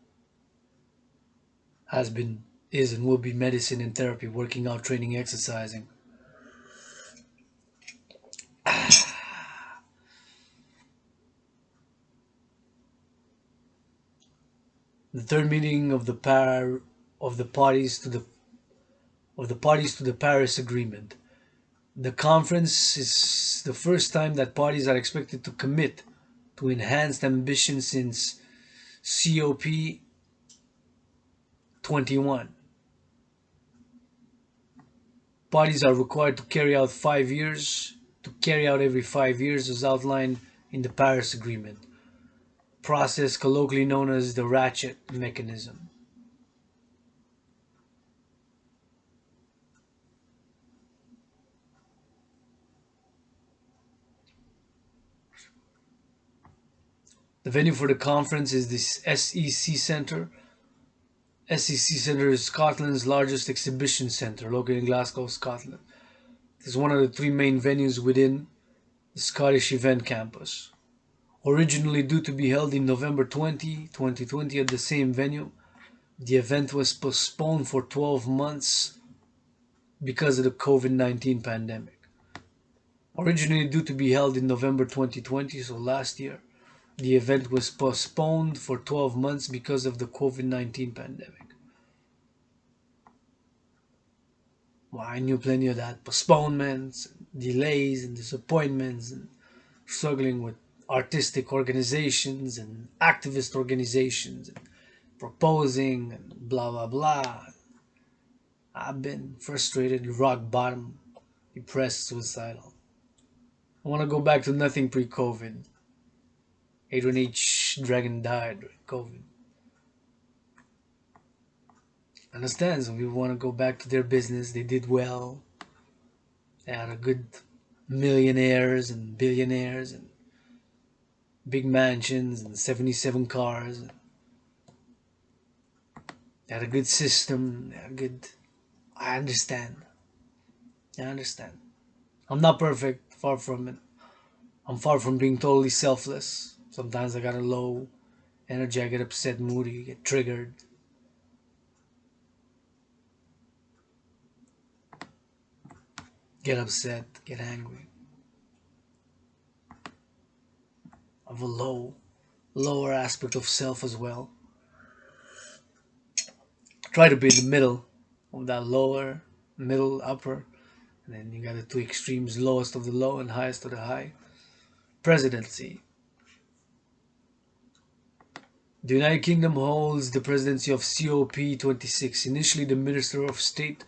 has been, is, and will be medicine and therapy, working out, training, exercising. The third meeting of the parties to the Paris Agreement. The conference is the first time that parties are expected to commit to enhanced ambition since COP 21. Parties are required to carry out every 5 years as outlined in the Paris Agreement, process colloquially known as the ratchet mechanism. The venue for the conference is this SEC Centre. SEC Centre is Scotland's largest exhibition centre, located in Glasgow, Scotland. It is one of the three main venues within the Scottish Event Campus. Originally due to be held in November 2020 at the same venue, the event was postponed for 12 months because of the COVID-19 pandemic. Originally due to be held in November 2020, so last year, the event was postponed for 12 months because of the COVID-19 pandemic. Well, I knew plenty of that. Postponements, delays, and disappointments, and struggling with artistic organizations and activist organizations, and proposing, and blah blah blah. I've been frustrated, rock bottom, depressed, suicidal. I want to go back to nothing pre-COVID. Adrian H. Dragan died during COVID. Understand, some people want to go back to their business. They did well. They had a good millionaires and billionaires and big mansions and 77 cars. They had a good system. They had good I understand. I understand. I'm not perfect, far from it. I'm far from being totally selfless. Sometimes I got a low energy, I get upset, moody, get triggered. Get upset, get angry. I have a lower aspect of self as well. Try to be in the middle of that lower, middle, upper, and then you got the two extremes, lowest of the low and highest of the high. Presidency. The United Kingdom holds the presidency of COP26. Initially, the Minister of State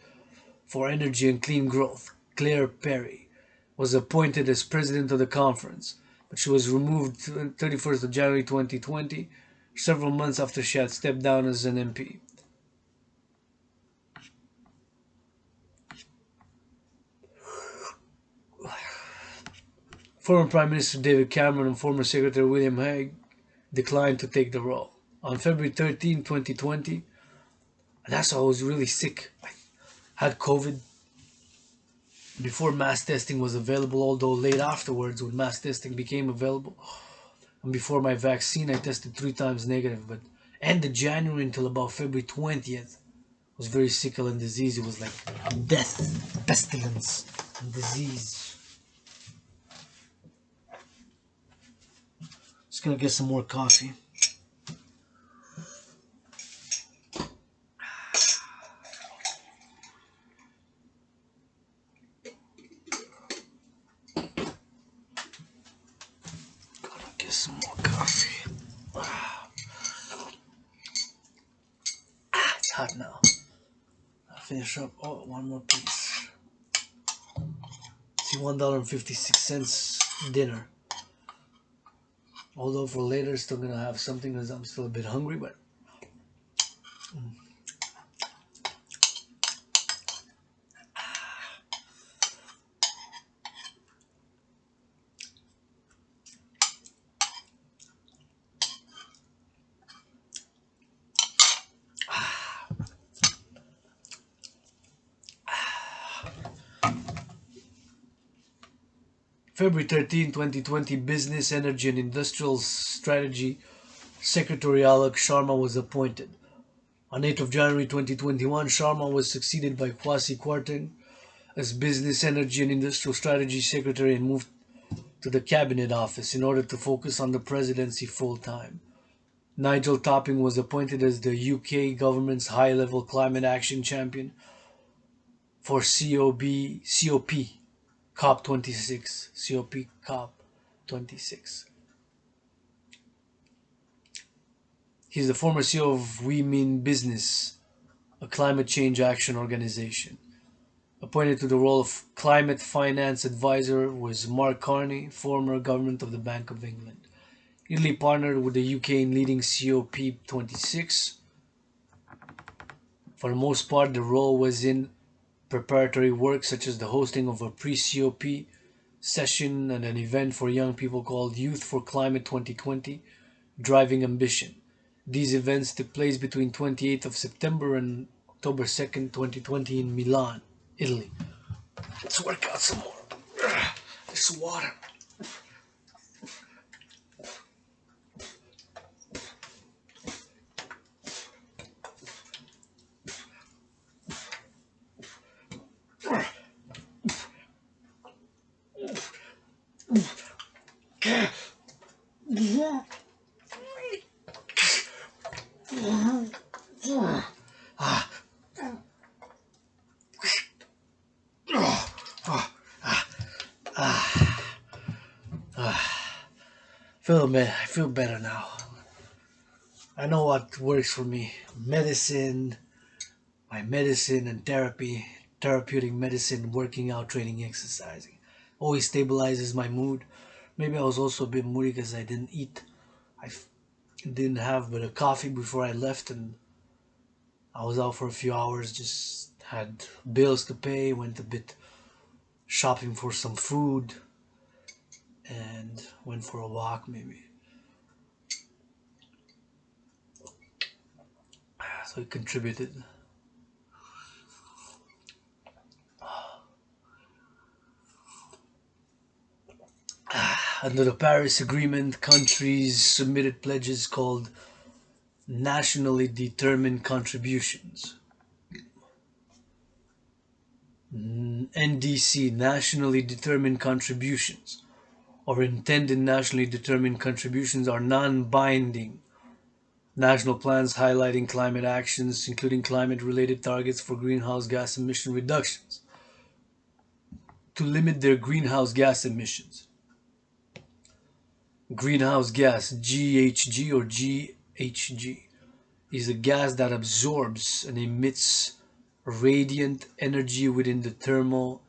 for Energy and Clean Growth, Claire Perry, was appointed as president of the conference, but she was removed 31st of January 2020, several months after she had stepped down as an MP. Former Prime Minister David Cameron and former Secretary William Hague declined to take the role. On February 13, 2020, and that's why I was really sick. I had COVID before mass testing was available, although late afterwards when mass testing became available. And before my vaccine, I tested 3 times negative, but ended January until about February 20th. I was very sick and disease. It was like death, pestilence, and disease. Just gonna get some more coffee. Gotta get some more coffee. It's hot now. I'll finish up. Oh, one more piece. See, $1.56 dinner. Although for later, still gonna have something because I'm still a bit hungry, but. February 13, 2020, Business, Energy and Industrial Strategy Secretary Alok Sharma was appointed. On 8th of January 2021, Sharma was succeeded by Kwasi Kwarteng as Business, Energy and Industrial Strategy Secretary and moved to the Cabinet Office in order to focus on the presidency full-time. Nigel Topping was appointed as the UK government's high-level climate action champion for COP26. COP26. He's the former CEO of We Mean Business, a climate change action organization. Appointed to the role of Climate Finance Advisor was Mark Carney, former Government of the Bank of England. Italy partnered with the UK in leading COP26. For the most part, the role was in preparatory work such as the hosting of a pre-COP session and an event for young people called Youth for Climate 2020, Driving Ambition. These events took place between 28th of September and October 2nd, 2020 in Milan, Italy. Let's work out some more. There's water. I feel better now. I know what works for me. My medicine and therapeutic medicine, working out, training, exercising. Always stabilizes my mood. Maybe I was also a bit moody because I didn't eat. Didn't have but a coffee before I left, and I was out for a few hours, just had bills to pay, went a bit shopping for some food, and went for a walk maybe. So it contributed. Under the Paris Agreement, countries submitted pledges called nationally determined contributions. NDC, nationally determined contributions, or intended nationally determined contributions, are non-binding national plans highlighting climate actions, including climate-related targets for greenhouse gas emission reductions, to limit their greenhouse gas emissions. Greenhouse gas, GHG or GHG, is a gas that absorbs and emits radiant energy within the thermal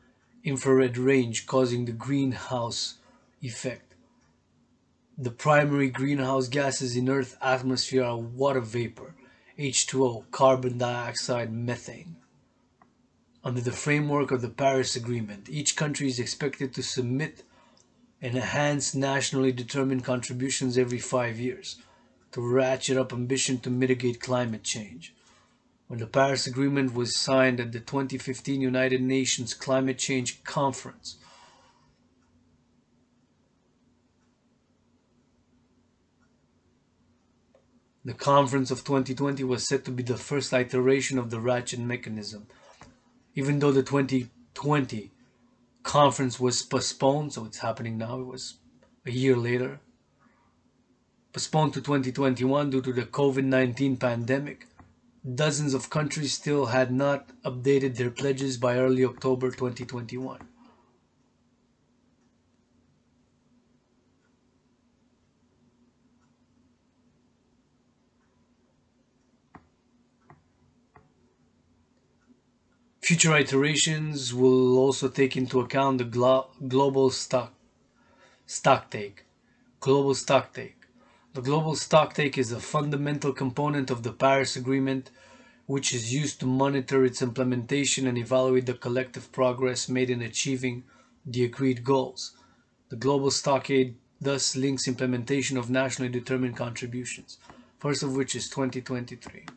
infrared range, causing the greenhouse effect. The primary greenhouse gases in Earth's atmosphere are water vapor, H2O, carbon dioxide, methane. Under the framework of the Paris Agreement, each country is expected to submit enhanced nationally determined contributions every 5 years to ratchet up ambition to mitigate climate change. When the Paris Agreement was signed at the 2015 United Nations Climate Change Conference, the conference of 2020 was said to be the first iteration of the ratchet mechanism. Even though the 2020 conference was postponed, so it's happening now, it was a year later, postponed to 2021 due to the COVID-19 pandemic, dozens of countries still had not updated their pledges by early October 2021. Future iterations will also take into account the global stocktake. Global stocktake. The global stocktake is a fundamental component of the Paris Agreement, which is used to monitor its implementation and evaluate the collective progress made in achieving the agreed goals. The global stockade thus links implementation of nationally determined contributions, first of which is 2023.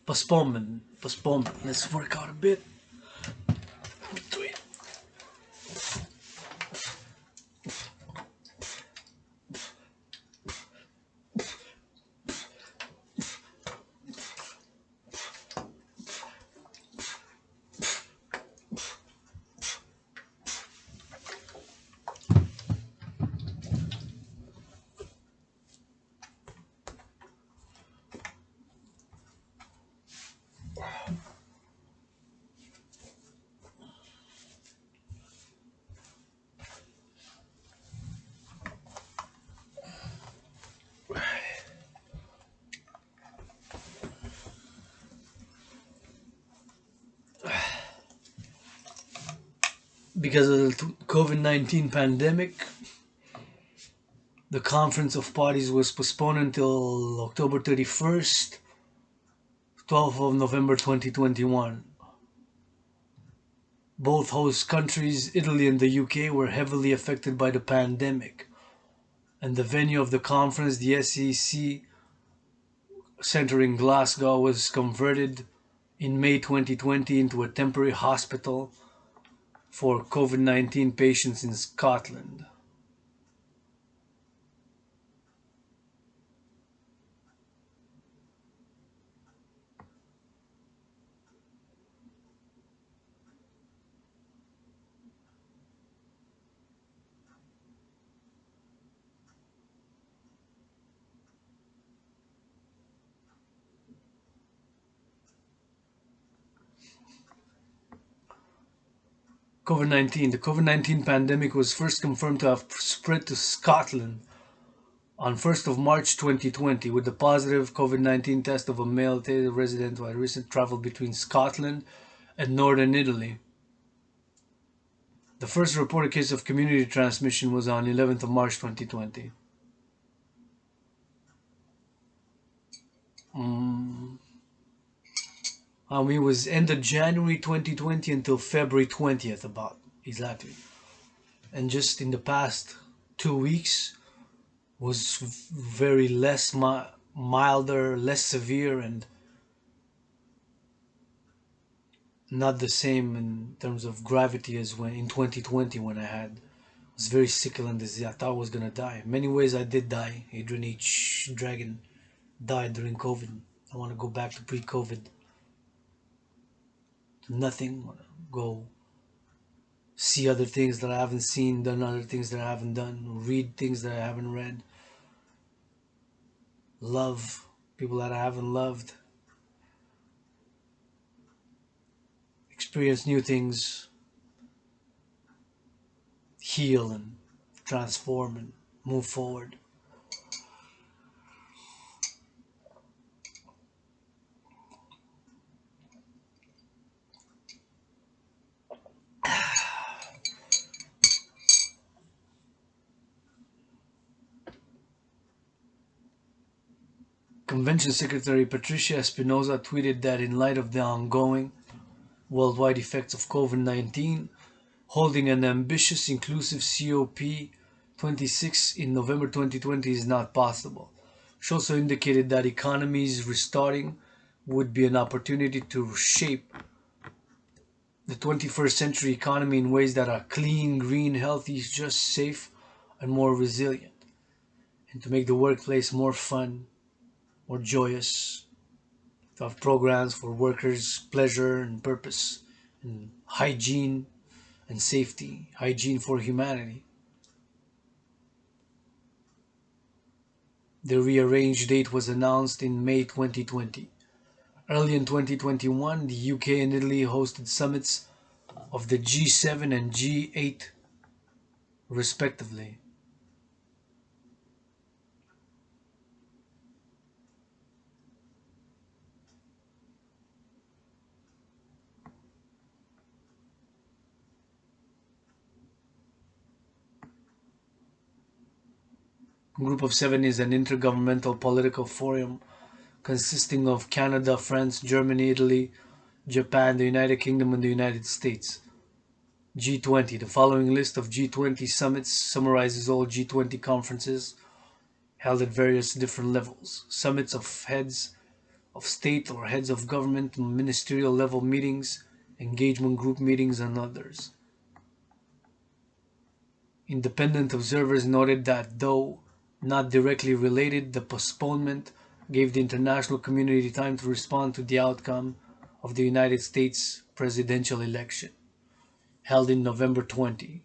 Postponement. Let's work out a bit. Because of the COVID-19 pandemic, the Conference of Parties was postponed until October 31st, 12th of November 2021. Both host countries, Italy and the UK, were heavily affected by the pandemic, and the venue of the conference, the SEC Centre in Glasgow, was converted in May 2020 into a temporary hospital for COVID-19 patients in Scotland. COVID-19. The COVID-19 pandemic was first confirmed to have spread to Scotland on 1st of March 2020 with the positive COVID-19 test of a male resident who had recently traveled between Scotland and northern Italy. The first reported case of community transmission was on 11th of March 2020. It was end of January 2020 until February 20th, about exactly. And just in the past 2 weeks was very less milder, less severe, and not the same in terms of gravity as when in 2020 when I was very sick and disease. I thought I was gonna die. In many ways, I did die. Adrian H. Dragan died during COVID. I want to go back to pre-COVID. Nothing. I want to go see other things that I haven't seen, done other things that I haven't done, read things that I haven't read, love people that I haven't loved, experience new things, heal and transform and move forward. Convention Secretary Patricia Espinosa tweeted that in light of the ongoing worldwide effects of COVID-19, holding an ambitious, inclusive COP26 in November 2020 is not possible. She also indicated that economies restarting would be an opportunity to shape the 21st century economy in ways that are clean, green, healthy, just, safe, and more resilient, and to make the workplace more fun, more joyous, to have programs for workers' pleasure and purpose, and hygiene and safety, hygiene for humanity. The rearranged date was announced in May 2020. Early in 2021, the UK and Italy hosted summits of the G7 and G8 respectively. Group of Seven is an intergovernmental political forum consisting of Canada, France, Germany, Italy, Japan, the United Kingdom, and the United States. G20. The following list of G20 summits summarizes all G20 conferences held at various different levels. Summits of heads of state or heads of government, ministerial level meetings, engagement group meetings, and others. Independent observers noted that though not directly related, the postponement gave the international community time to respond to the outcome of the United States presidential election, held in November 20.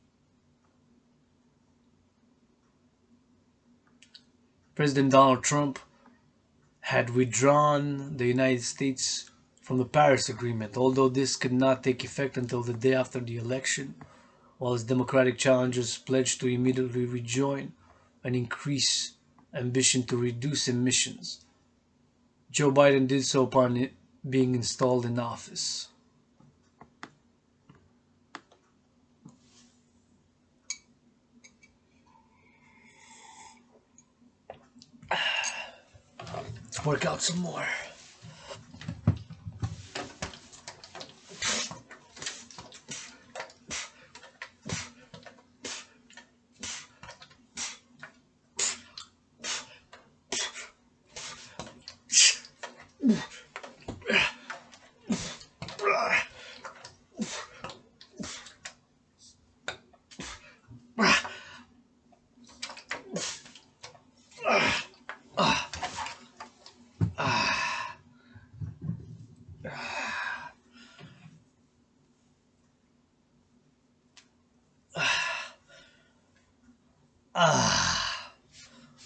President Donald Trump had withdrawn the United States from the Paris Agreement, although this could not take effect until the day after the election, while his Democratic challengers pledged to immediately rejoin and increase ambition to reduce emissions. Joe Biden did so upon being installed in office. Let's work out some more.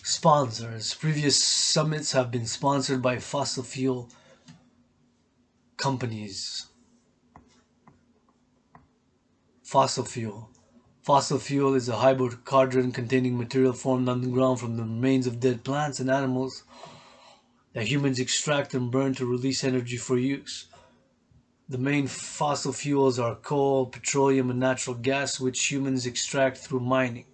Sponsors. Previous summits have been sponsored by fossil fuel companies. Fossil fuel. Fossil fuel is a hydrocarbon containing material formed underground from the remains of dead plants and animals that humans extract and burn to release energy for use. The main fossil fuels are coal, petroleum, and natural gas, which humans extract through mining.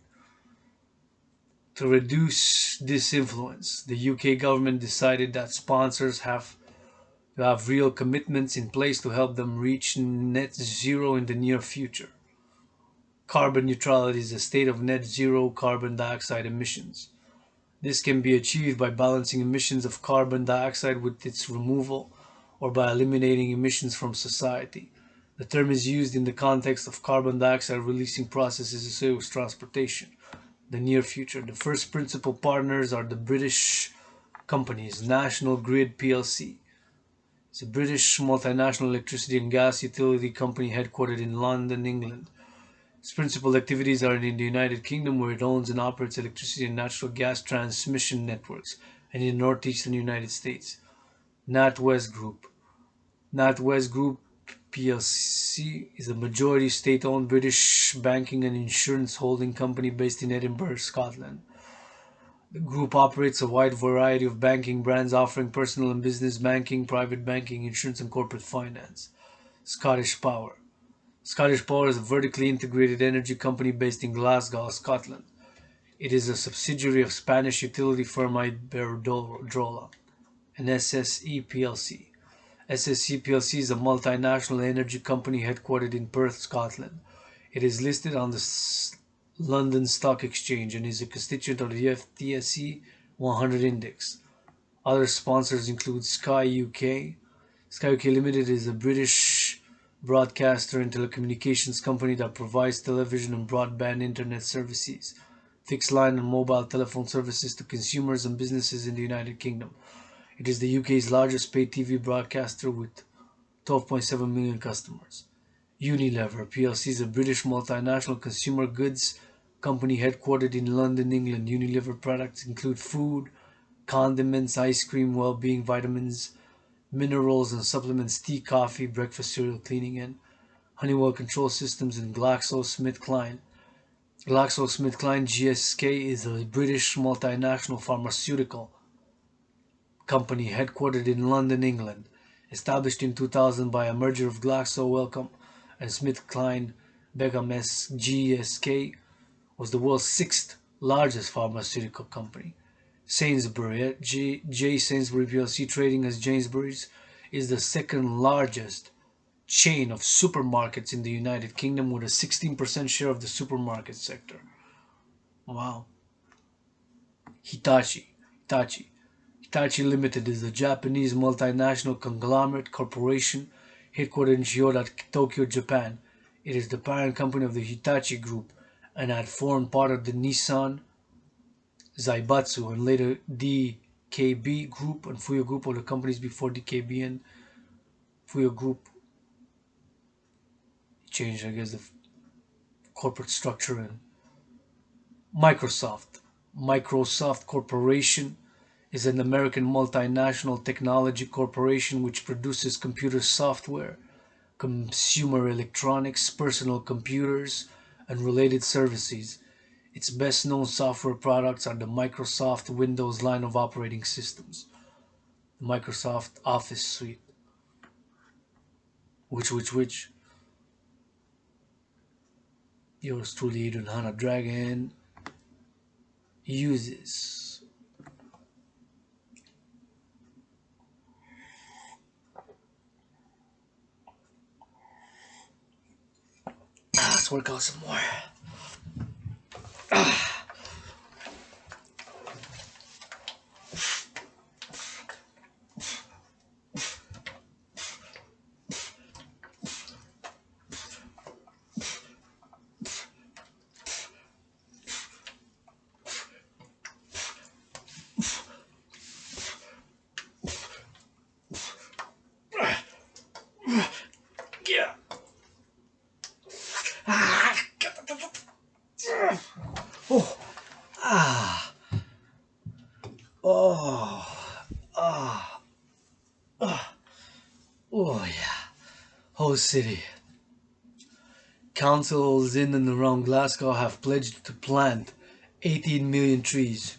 To reduce this influence, the UK government decided that sponsors have to have real commitments in place to help them reach net zero in the near future. Carbon neutrality is a state of net zero carbon dioxide emissions. This can be achieved by balancing emissions of carbon dioxide with its removal or by eliminating emissions from society. The term is used in the context of carbon dioxide releasing processes associated with transportation. The near future. The first principal partners are the British companies National Grid plc. It's a British multinational electricity and gas utility company headquartered in London, England. Its principal activities are in the United Kingdom, where it owns and operates electricity and natural gas transmission networks, and in the northeastern United States. NatWest Group. NatWest Group plc is a majority state-owned British banking and insurance holding company based in Edinburgh, Scotland. The group operates a wide variety of banking brands offering personal and business banking, private banking, insurance, and corporate finance. Scottish Power. Scottish Power is a vertically integrated energy company based in Glasgow, Scotland. It is a subsidiary of Spanish utility firm Iberdrola and SSE plc. SSE plc is a multinational energy company headquartered in Perth, Scotland. It is listed on the London Stock Exchange and is a constituent of the FTSE 100 index. Other sponsors include Sky UK. Sky UK Limited is a British broadcaster and telecommunications company that provides television and broadband internet services, fixed line and mobile telephone services to consumers and businesses in the United Kingdom. It is the UK's largest paid TV broadcaster with 12.7 million customers. Unilever plc is a British multinational consumer goods company headquartered in London, England. Unilever products include food, condiments, ice cream, well-being, vitamins, minerals and supplements, tea, coffee, breakfast cereal, cleaning and Honeywell Control Systems, and GlaxoSmithKline. GlaxoSmithKline GSK is a British multinational pharmaceutical company headquartered in London, England. Established in 2000 by a merger of Glaxo Wellcome and SmithKline Begames, GSK was the world's sixth largest pharmaceutical company. Sainsbury, J. Sainsbury plc, trading as Jamesbury's, is the second largest chain of supermarkets in the United Kingdom with a 16% share of the supermarket sector. Wow. Hitachi Limited is a Japanese multinational conglomerate corporation headquartered in Chiyoda, Tokyo, Japan. It is the parent company of the Hitachi Group and had formed part of the Nissan, Zaibatsu, and later DKB Group and Fuyo Group, or the companies before DKB and Fuyo Group changed, I guess, the corporate structure. And Microsoft Corporation is an American multinational technology corporation which produces computer software, consumer electronics, personal computers, and related services. Its best known software products are the Microsoft Windows line of operating systems, the Microsoft Office Suite, which yours truly, Eden Hana Dragan, uses. Let's work out some more. Yeah. Oh. Ah. Oh. Ah. Ah. Oh yeah. Whole city. Councils in and around Glasgow have pledged to plant 18 million trees.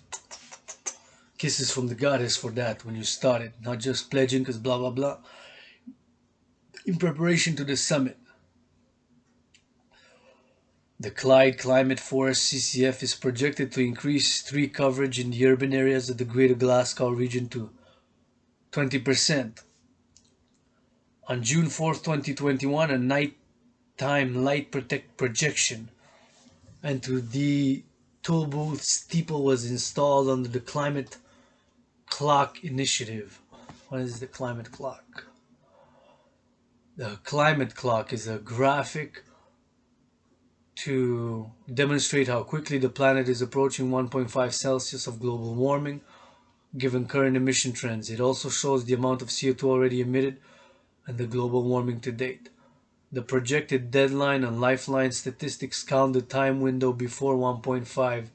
Kisses from the goddess for that when you started, not just pledging because blah blah blah. In preparation to the summit, the Clyde Climate Forest CCF is projected to increase tree coverage in the urban areas of the Greater Glasgow region to 20%, On June 4th, 2021, a nighttime light projection into the toll booth steeple was installed under the Climate Clock initiative. What is the Climate Clock? The Climate Clock is a graphic to demonstrate how quickly the planet is approaching 1.5 Celsius of global warming given current emission trends. It also shows the amount of CO2 already emitted and the global warming to date. The projected deadline and lifeline statistics count the time window before 1.5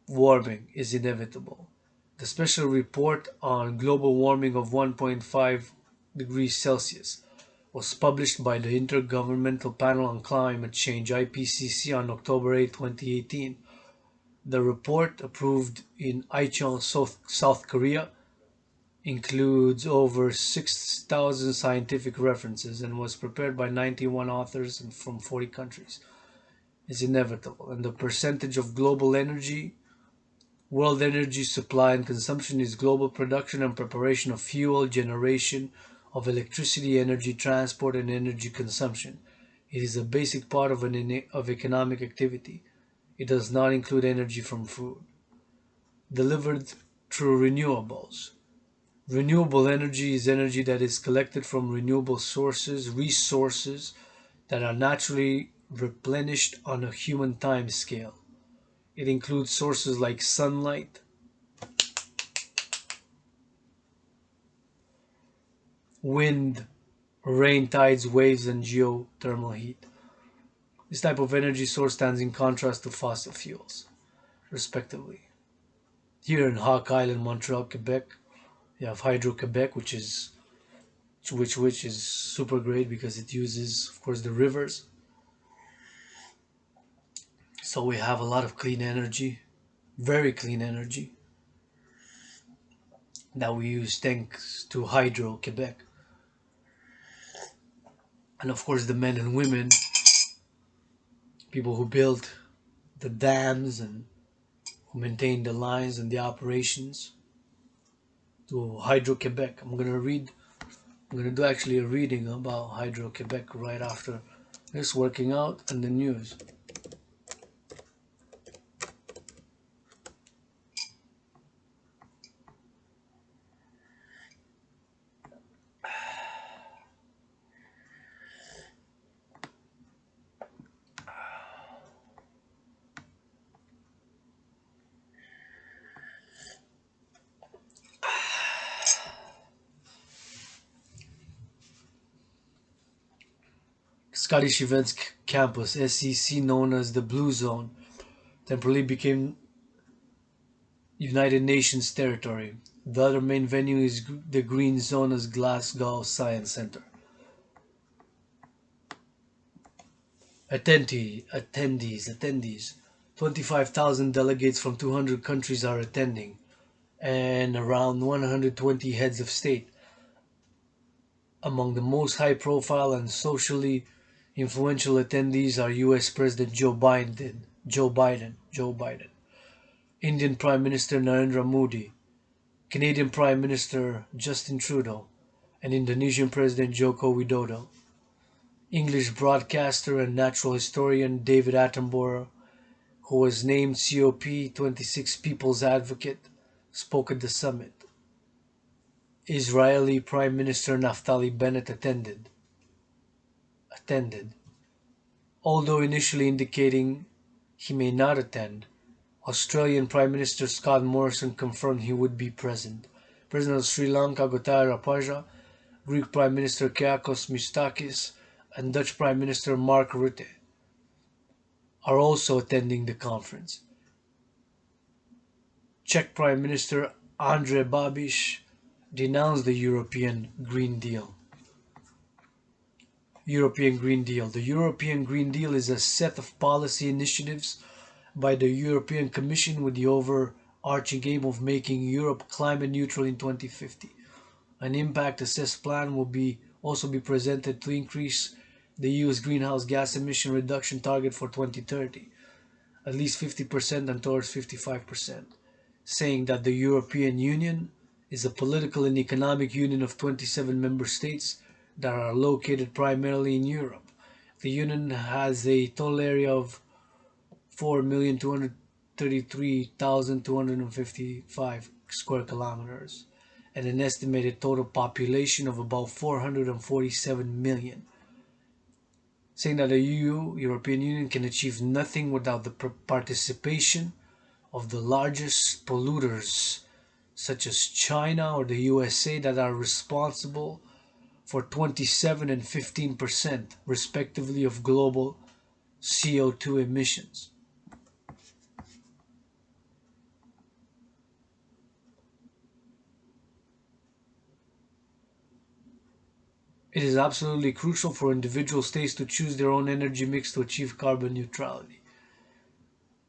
warming is inevitable. The special report on global warming of 1.5 degrees Celsius was published by the Intergovernmental Panel on Climate Change (IPCC) on October 8, 2018. The report, approved in Incheon, South Korea, includes over 6,000 scientific references and was prepared by 91 authors and from 40 countries. Is inevitable, and the percentage of global energy, world energy supply and consumption is global production and preparation of fuel, generation of electricity, energy transport, and energy consumption. It is a basic part of economic activity. It does not include energy from food. Delivered through renewables. Renewable energy is energy that is collected from renewable resources that are naturally replenished on a human time scale. It includes sources like sunlight, wind, rain, tides, waves, and geothermal heat. This type of energy source stands in contrast to fossil fuels, respectively. Here in Hawk Island, Montreal, Quebec, you have Hydro-Quebec, which is super great because it uses, of course, the rivers. So we have a lot of clean energy, very clean energy, that we use thanks to Hydro-Quebec. And of course, the men and women, people who built the dams and who maintain the lines and the operations to Hydro-Quebec. I'm gonna do actually a reading about Hydro-Quebec right after this, working out and the news. Scottish Events Campus, SEC, known as the Blue Zone, temporarily became United Nations territory. The other main venue is the Green Zone as Glasgow Science Centre. Attendees. 25,000 delegates from 200 countries are attending, and around 120 heads of state. Among the most high-profile and socially influential attendees are U.S. President Joe Biden, Indian Prime Minister Narendra Modi, Canadian Prime Minister Justin Trudeau, and Indonesian President Joko Widodo. English broadcaster and natural historian David Attenborough, who was named COP26 People's Advocate, spoke at the summit. Israeli Prime Minister Naftali Bennett attended, although initially indicating he may not attend. Australian Prime Minister Scott Morrison confirmed he would be present. President of Sri Lanka Gotabaya Rajapaksa, Greek Prime Minister Kyriakos Mitsotakis, and Dutch Prime Minister Mark Rutte are also attending the conference. Czech Prime Minister Andrej Babiš denounced the European Green Deal. The European Green Deal is a set of policy initiatives by the European Commission with the overarching aim of making Europe climate neutral in 2050. An impact assessed plan will also be presented to increase the EU's greenhouse gas emission reduction target for 2030, at least 50% and towards 55%, saying that the European Union is a political and economic union of 27 member states that are located primarily in Europe. The Union has a total area of 4,233,255 square kilometers and an estimated total population of about 447 million, saying that the EU, European Union, can achieve nothing without the participation of the largest polluters such as China or the USA that are responsible for 27 and 15% respectively of global CO2 emissions. It is absolutely crucial for individual states to choose their own energy mix to achieve carbon neutrality.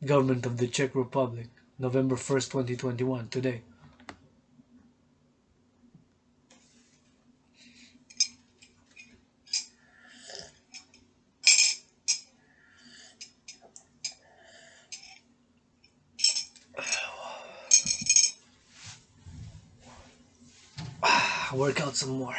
Government of the Czech Republic, November 1st, 2021, today. Work out some more.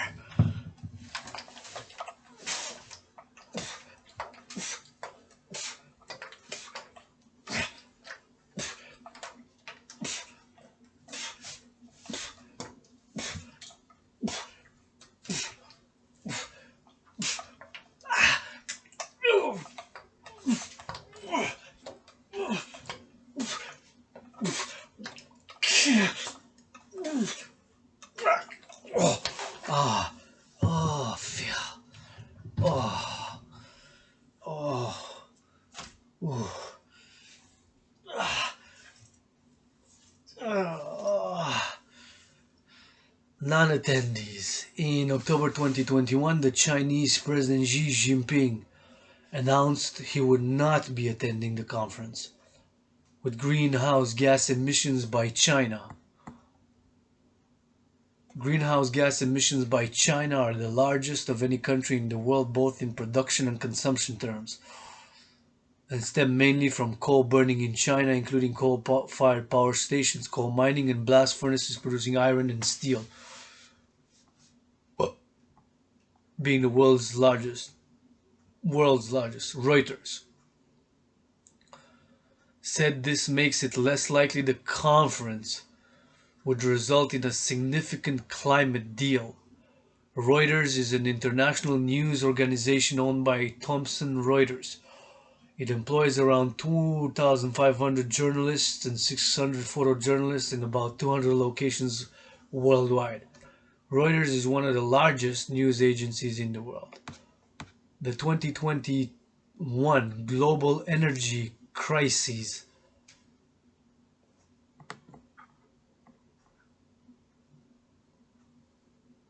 Non-attendees. In October 2021, the Chinese President Xi Jinping announced he would not be attending the conference. With greenhouse gas emissions by China. Greenhouse gas emissions by China are the largest of any country in the world, both in production and consumption terms, and stem mainly from coal burning in China, including coal-fired power stations, coal mining, and blast furnaces producing iron and steel, being the world's largest. Reuters said this makes it less likely the conference would result in a significant climate deal. Reuters is an international news organization owned by Thomson Reuters. It employs around 2,500 journalists and 600 photojournalists in about 200 locations worldwide. Reuters is one of the largest news agencies in the world. The 2021 global energy crisis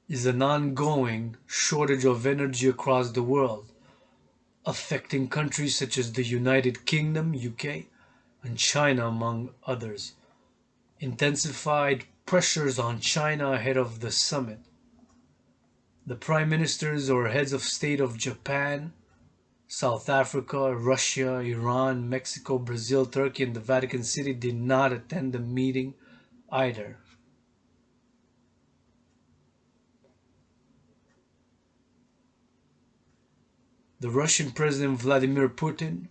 is an ongoing shortage of energy across the world, affecting countries such as the United Kingdom, UK, and China, among others. Intensified pressures on China ahead of the summit. The prime ministers or heads of state of Japan, South Africa, Russia, Iran, Mexico, Brazil, Turkey, and the Vatican City did not attend the meeting either. The Russian President Vladimir Putin,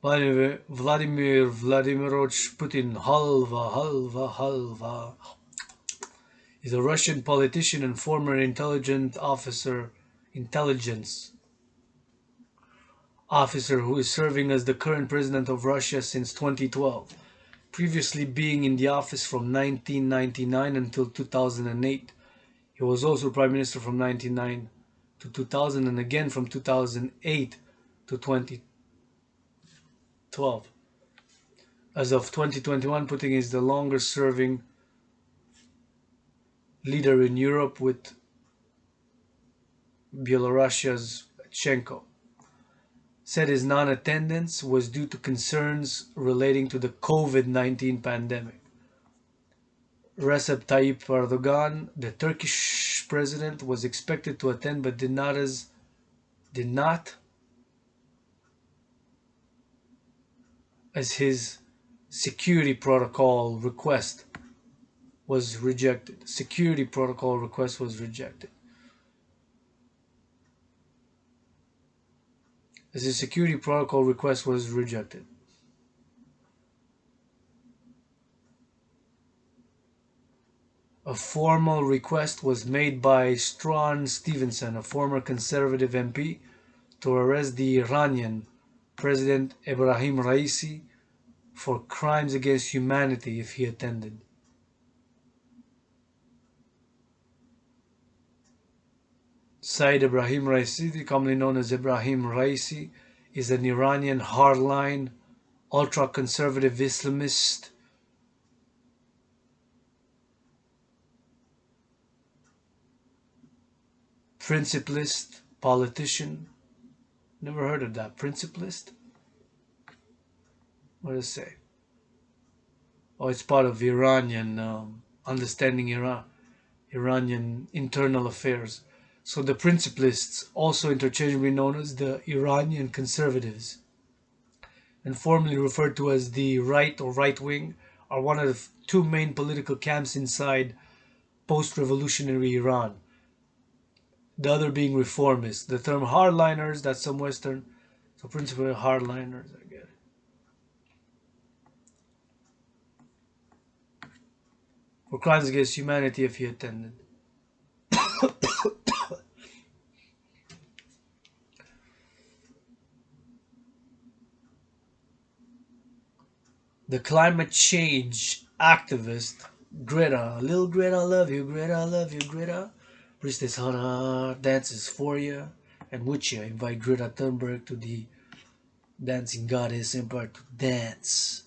Vladimir Vladimirovich Putin, halva, is a Russian politician and former intelligence officer who is serving as the current president of Russia since 2012, previously being in the office from 1999 until 2008. He was also prime minister from 1999 to 2000 and again from 2008 to 2012. As of 2021, Putin is the longest serving leader in Europe, with Belarusia's Chenko. Said his non-attendance was due to concerns relating to the COVID-19 pandemic. Recep Tayyip Erdogan, the Turkish president, was expected to attend but did not as his security protocol request. was rejected. Security protocol request was rejected. As a security protocol request was rejected. A formal request was made by Strawn Stevenson, a former conservative MP, to arrest the Iranian President Ebrahim Raisi for crimes against humanity if he attended. Said Ebrahim Raisi, commonly known as Ebrahim Raisi, is an Iranian hardline, ultra-conservative Islamist principlist politician. Never heard of that. Principlist? What does it say? Oh, it's part of Iranian understanding Iranian internal affairs. So the principlists, also interchangeably known as the Iranian conservatives, and formally referred to as the right or right wing, are one of the two main political camps inside post-revolutionary Iran. The other being reformists. The term hardliners, that's some Western, so principally hardliners, I get it. For crimes against humanity if he attended. The climate change activist Greta, little Greta, I love you, Greta, I love you, Greta. Reach this hot dances for you and with you. Invite Greta Thunberg to the Dancing Goddess Empire to dance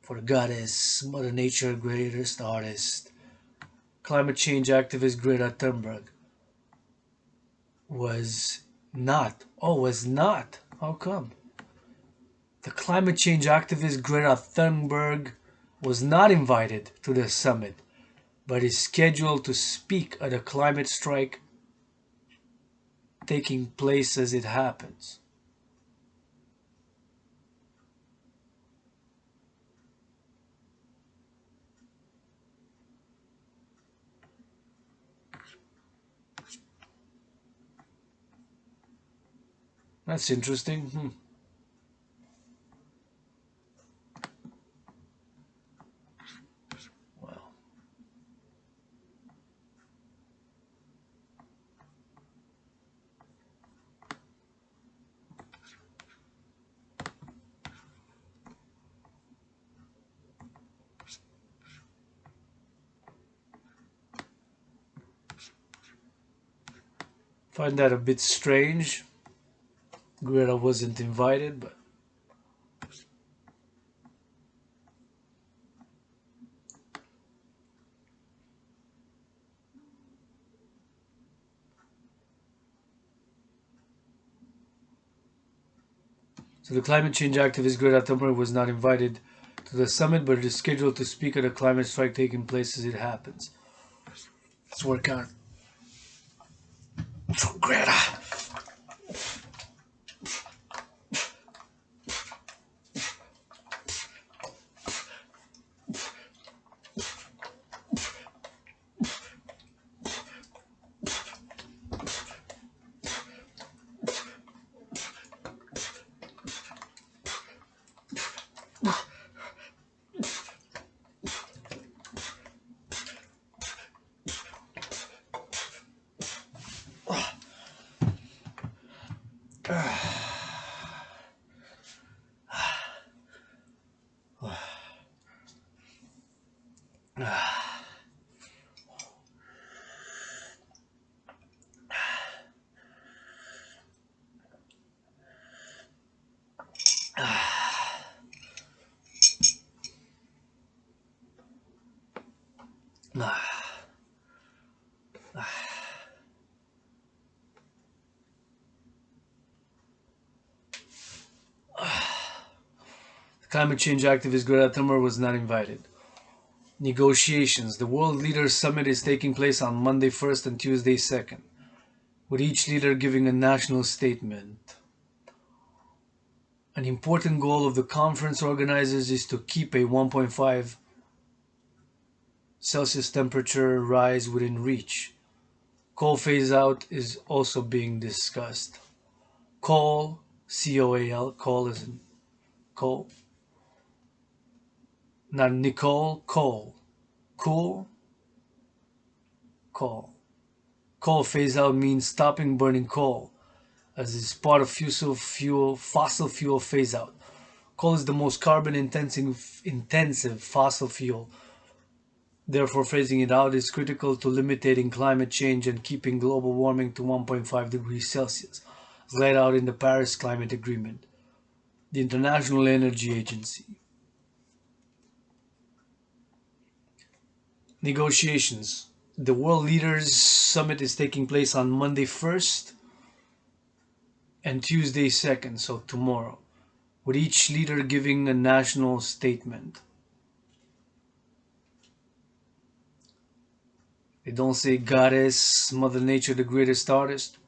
for the goddess, Mother Nature, greatest artist. Climate change activist Greta Thunberg was not. How come? The climate change activist Greta Thunberg was not invited to the summit, but is scheduled to speak at a climate strike taking place as it happens. That's interesting. Well, find that a bit strange. Greta wasn't invited, but so the climate change activist Greta Thunberg was not invited to the summit, but it is scheduled to speak at a climate strike taking place as it happens. Let's work on Greta. Climate change activist Greta Thunberg was not invited. Negotiations. The World Leaders Summit is taking place on Monday 1st and Tuesday 2nd, with each leader giving a national statement. An important goal of the conference organizers is to keep a 1.5 Celsius temperature rise within reach. Coal phase out is also being discussed. Coal, COAL, coal is in coal. Not Nicole, coal. Cool, coal. Coal phase out means stopping burning coal, as is part of fossil fuel phase out. Coal is the most carbon intensive fossil fuel. Therefore, phasing it out is critical to limiting climate change and keeping global warming to 1.5 degrees Celsius, as laid out in the Paris Climate Agreement. The International Energy Agency. Negotiations. The World Leaders Summit is taking place on Monday 1st and Tuesday 2nd, so tomorrow, with each leader giving a national statement. They don't say Goddess, Mother Nature, the greatest artist,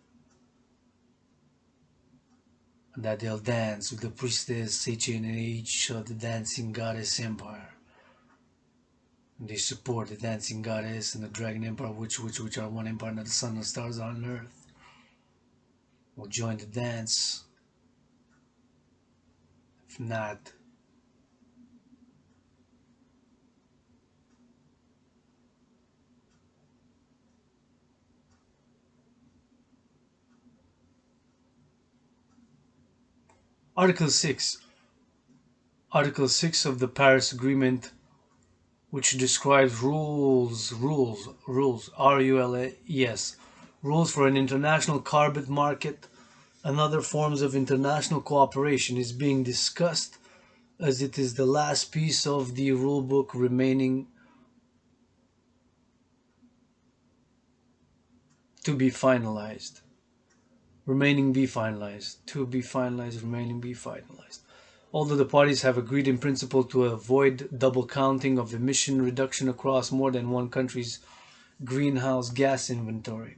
and that they'll dance with the priestess H of the Dancing Goddess Empire. And they support the Dancing Goddess and the Dragon Empire, which are one empire, not the sun and stars on earth. Will join the dance. If not, Article 6. Article 6 of the Paris Agreement, which describes rules, R-U-L-E-S, rules for an international carbon market and other forms of international cooperation, is being discussed as it is the last piece of the rulebook remaining to be finalized. Remaining be finalized. To be finalized, remaining be finalized. Although the parties have agreed in principle to avoid double counting of emission reduction across more than one country's greenhouse gas inventory.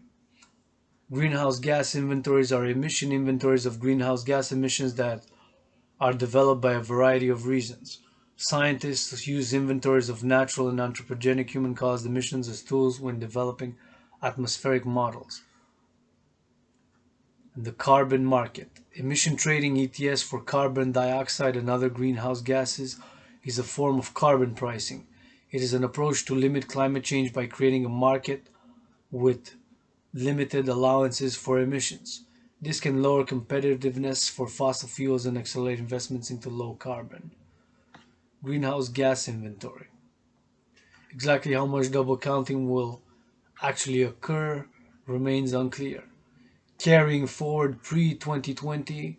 Greenhouse gas inventories are emission inventories of greenhouse gas emissions that are developed by a variety of reasons. Scientists use inventories of natural and anthropogenic human-caused emissions as tools when developing atmospheric models. The carbon market. Emission trading ETS for carbon dioxide and other greenhouse gases is a form of carbon pricing. It is an approach to limit climate change by creating a market with limited allowances for emissions. This can lower competitiveness for fossil fuels and accelerate investments into low carbon. Greenhouse gas inventory. Exactly how much double counting will actually occur remains unclear. Carrying forward pre-2020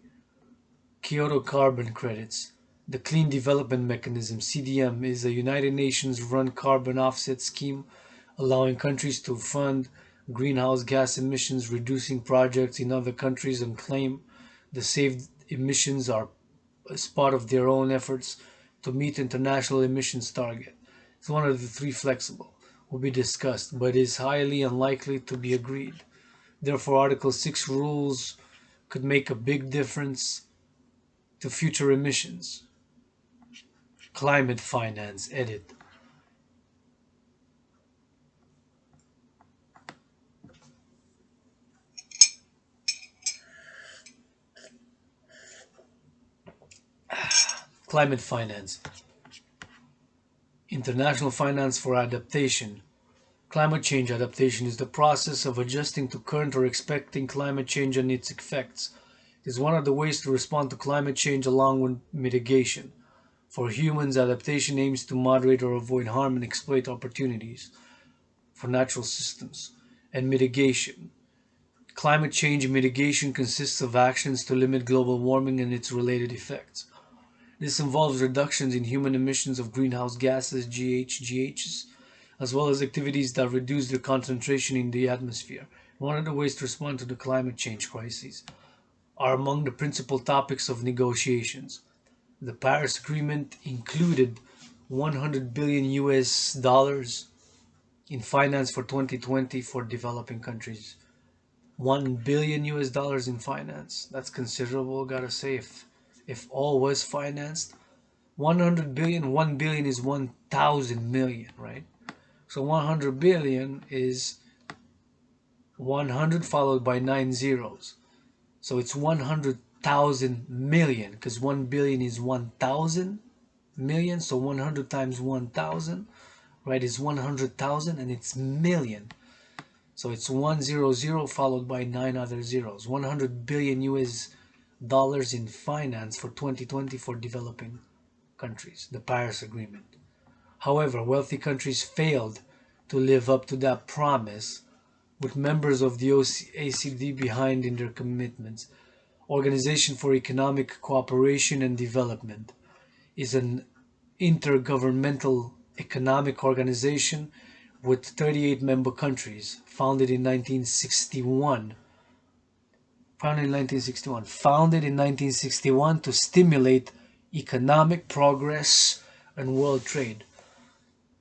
Kyoto carbon credits. The Clean Development Mechanism, CDM, is a United Nations-run carbon offset scheme allowing countries to fund greenhouse gas emissions reducing projects in other countries and claim the saved emissions are as part of their own efforts to meet international emissions target. It's one of the three flexible, will be discussed, but is highly unlikely to be agreed. Therefore, Article 6 rules could make a big difference to future emissions. Climate finance, edit. Climate finance. International finance for adaptation. Climate change adaptation is the process of adjusting to current or expecting climate change and its effects. It is one of the ways to respond to climate change along with mitigation. For humans, adaptation aims to moderate or avoid harm and exploit opportunities. For natural systems and mitigation. Climate change mitigation consists of actions to limit global warming and its related effects. This involves reductions in human emissions of greenhouse gases, GHGs, as well as activities that reduce their concentration in the atmosphere. One of the ways to respond to the climate change crises are among the principal topics of negotiations. The Paris Agreement included 100 billion US dollars in finance for 2020 for developing countries. 1 billion US dollars in finance. That's considerable, gotta say. If all was financed, 100 billion, 1 billion is 1,000 million, right? So 100 billion is 100 followed by 9 zeros. So it's 100,000 million, because 1 billion is 1,000 million. So 100 times 1,000, right, is 100,000, and it's million. So it's 100 followed by 9 other zeros. 100 billion US dollars in finance for 2020 for developing countries, the Paris Agreement. However, wealthy countries failed to live up to that promise, with members of the OECD behind in their commitments. Organization for Economic Cooperation and Development is an intergovernmental economic organization with 38 member countries, founded in 1961. Founded in 1961 to stimulate economic progress and world trade.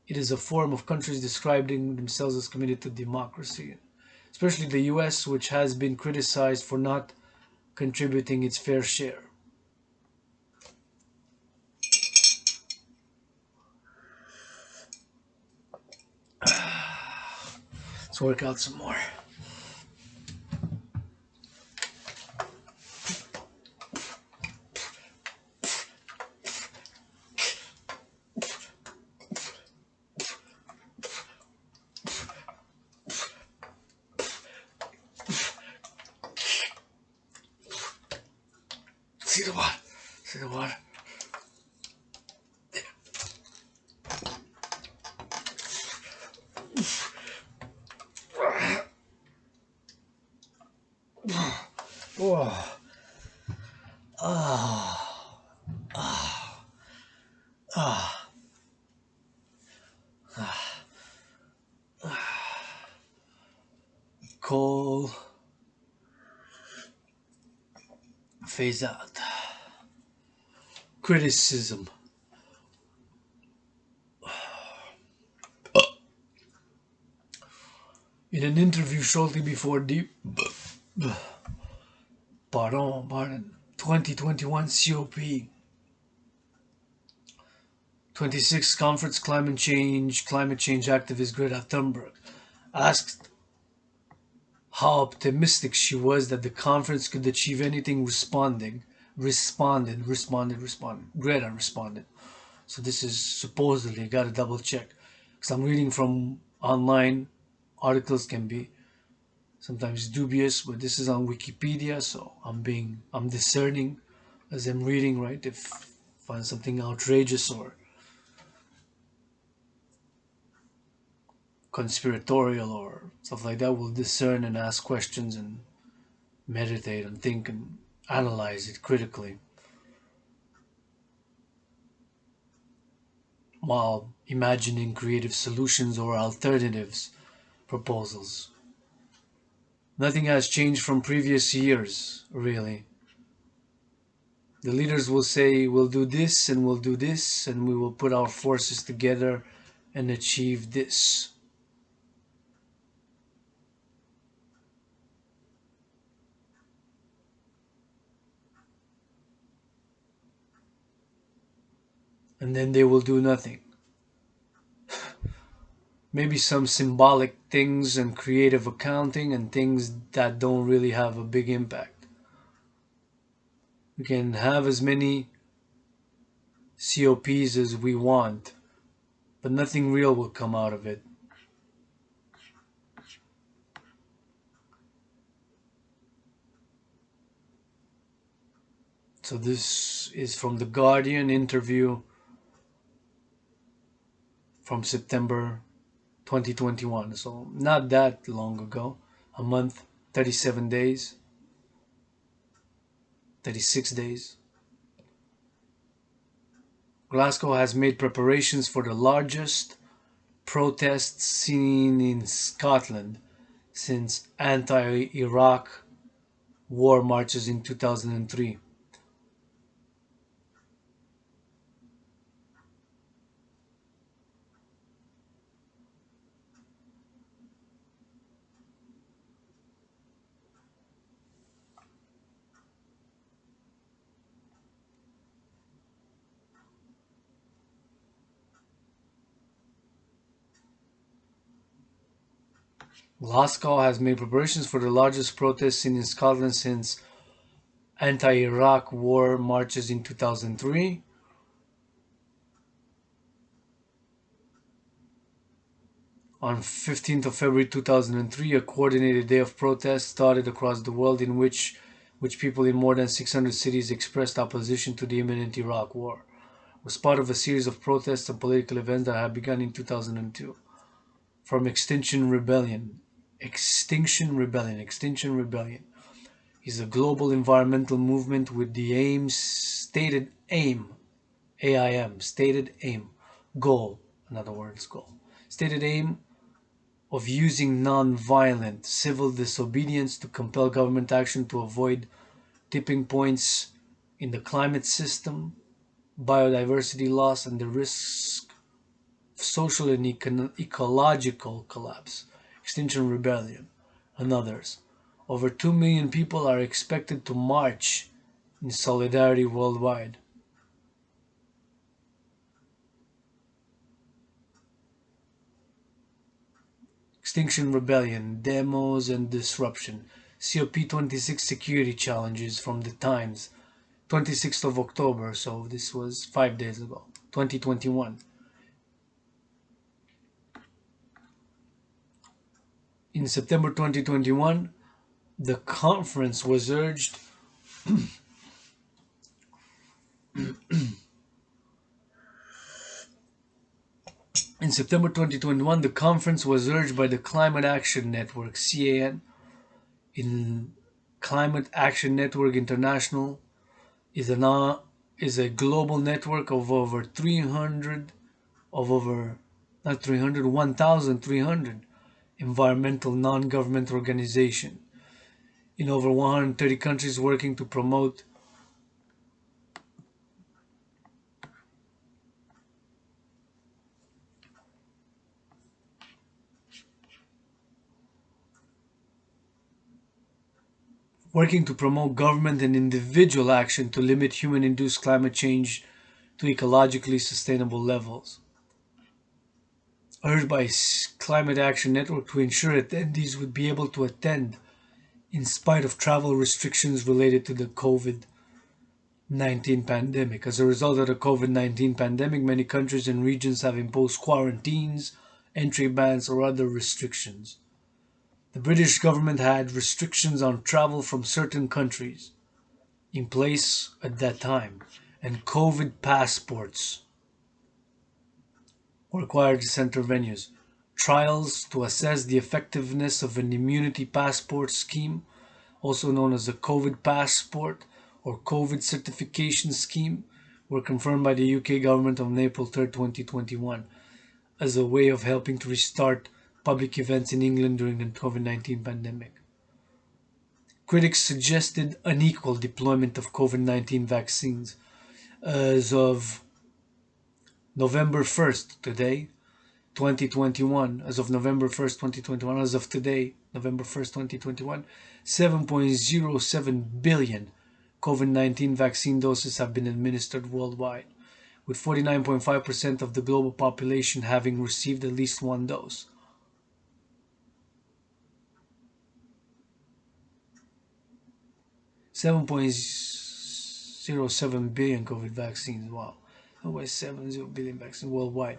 It is a forum of countries describing themselves as committed to democracy, especially the US, which has been criticized for not contributing its fair share. Let's work out some more. See the water. See the water. Oh. Ah. Ah. Ah. Coal. Phase out. Criticism. In an interview shortly before the 2021 COP 26th conference, climate change activist Greta Thunberg asked how optimistic she was that the conference could achieve anything. Greta responded. So this is supposedly, I gotta double check, because I'm reading from online. Articles can be sometimes dubious, but this is on Wikipedia, so I'm discerning as I'm reading, right? If I find something outrageous or conspiratorial or stuff like that, we'll discern and ask questions and meditate and think and analyze it critically, while imagining creative solutions or alternatives proposals. Nothing has changed from previous years, really. The leaders will say, we'll do this and we'll do this, and we will put our forces together and achieve this. And then they will do nothing. Maybe some symbolic things and creative accounting and things that don't really have a big impact. We can have as many COPs as we want, but nothing real will come out of it. So this is from the Guardian interview from September 2021. So not that long ago, a month, 37 days, 36 days. Glasgow has made preparations for the largest protests seen in Scotland since anti-Iraq war marches in 2003. Glasgow has made preparations for the largest protests in Scotland since anti-Iraq war marches in 2003. On 15th of February 2003, a coordinated day of protest started across the world in which people in more than 600 cities expressed opposition to the imminent Iraq war. It was part of a series of protests and political events that had begun in 2002. From Extinction Rebellion. Extinction Rebellion is a global environmental movement with the stated aim, goal, in other words, goal, stated aim of using non-violent civil disobedience to compel government action to avoid tipping points in the climate system, biodiversity loss, and the risk of social and ecological collapse. Extinction Rebellion and others. Over 2 million people are expected to march in solidarity worldwide. Extinction Rebellion, demos and disruption. COP26 security challenges from the Times, 26th of October, so this was 5 days ago, 2021. In September 2021, the conference was urged In September 2021, the conference was urged by the Climate Action Network, CAN. In Climate Action Network International is a global network of over 1,300 environmental non-government organizations in over 130 countries working to promote government and individual action to limit human-induced climate change to ecologically sustainable levels. Urged by Climate Action Network to ensure attendees would be able to attend in spite of travel restrictions related to the COVID-19 pandemic. As a result of the COVID-19 pandemic, many countries and regions have imposed quarantines, entry bans, or other restrictions. The British government had restrictions on travel from certain countries in place at that time, and COVID passports were required to enter venues. Trials to assess the effectiveness of an immunity passport scheme, also known as a COVID passport or COVID certification scheme, were confirmed by the UK government on April 3, 2021, as a way of helping to restart public events in England during the COVID-19 pandemic. Critics suggested unequal deployment of COVID-19 vaccines. As of November 1st, today, 2021, as of November 1st, 2021, as of today, November 1st, 2021, 7.07 billion COVID-19 vaccine doses have been administered worldwide, with 49.5% of the global population having received at least one dose. 7.07 billion COVID vaccines, wow. 7.70 billion vaccines worldwide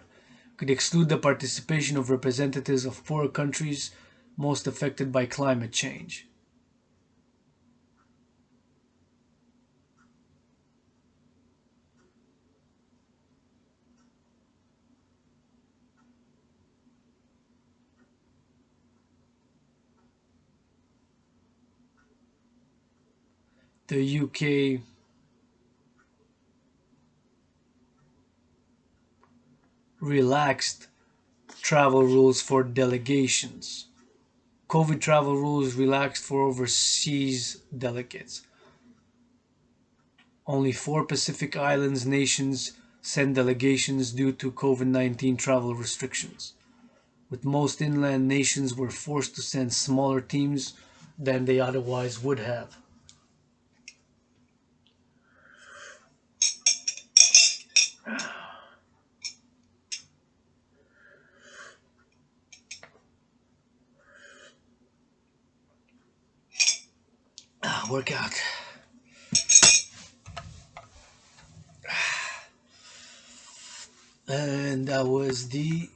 could exclude the participation of representatives of poorer countries most affected by climate change. The UK relaxed travel rules for delegations. COVID travel rules relaxed for overseas delegates. Only 4 Pacific Islands nations send delegations due to COVID-19 travel restrictions, with most inland nations were forced to send smaller teams than they otherwise would have. Workout. And that was the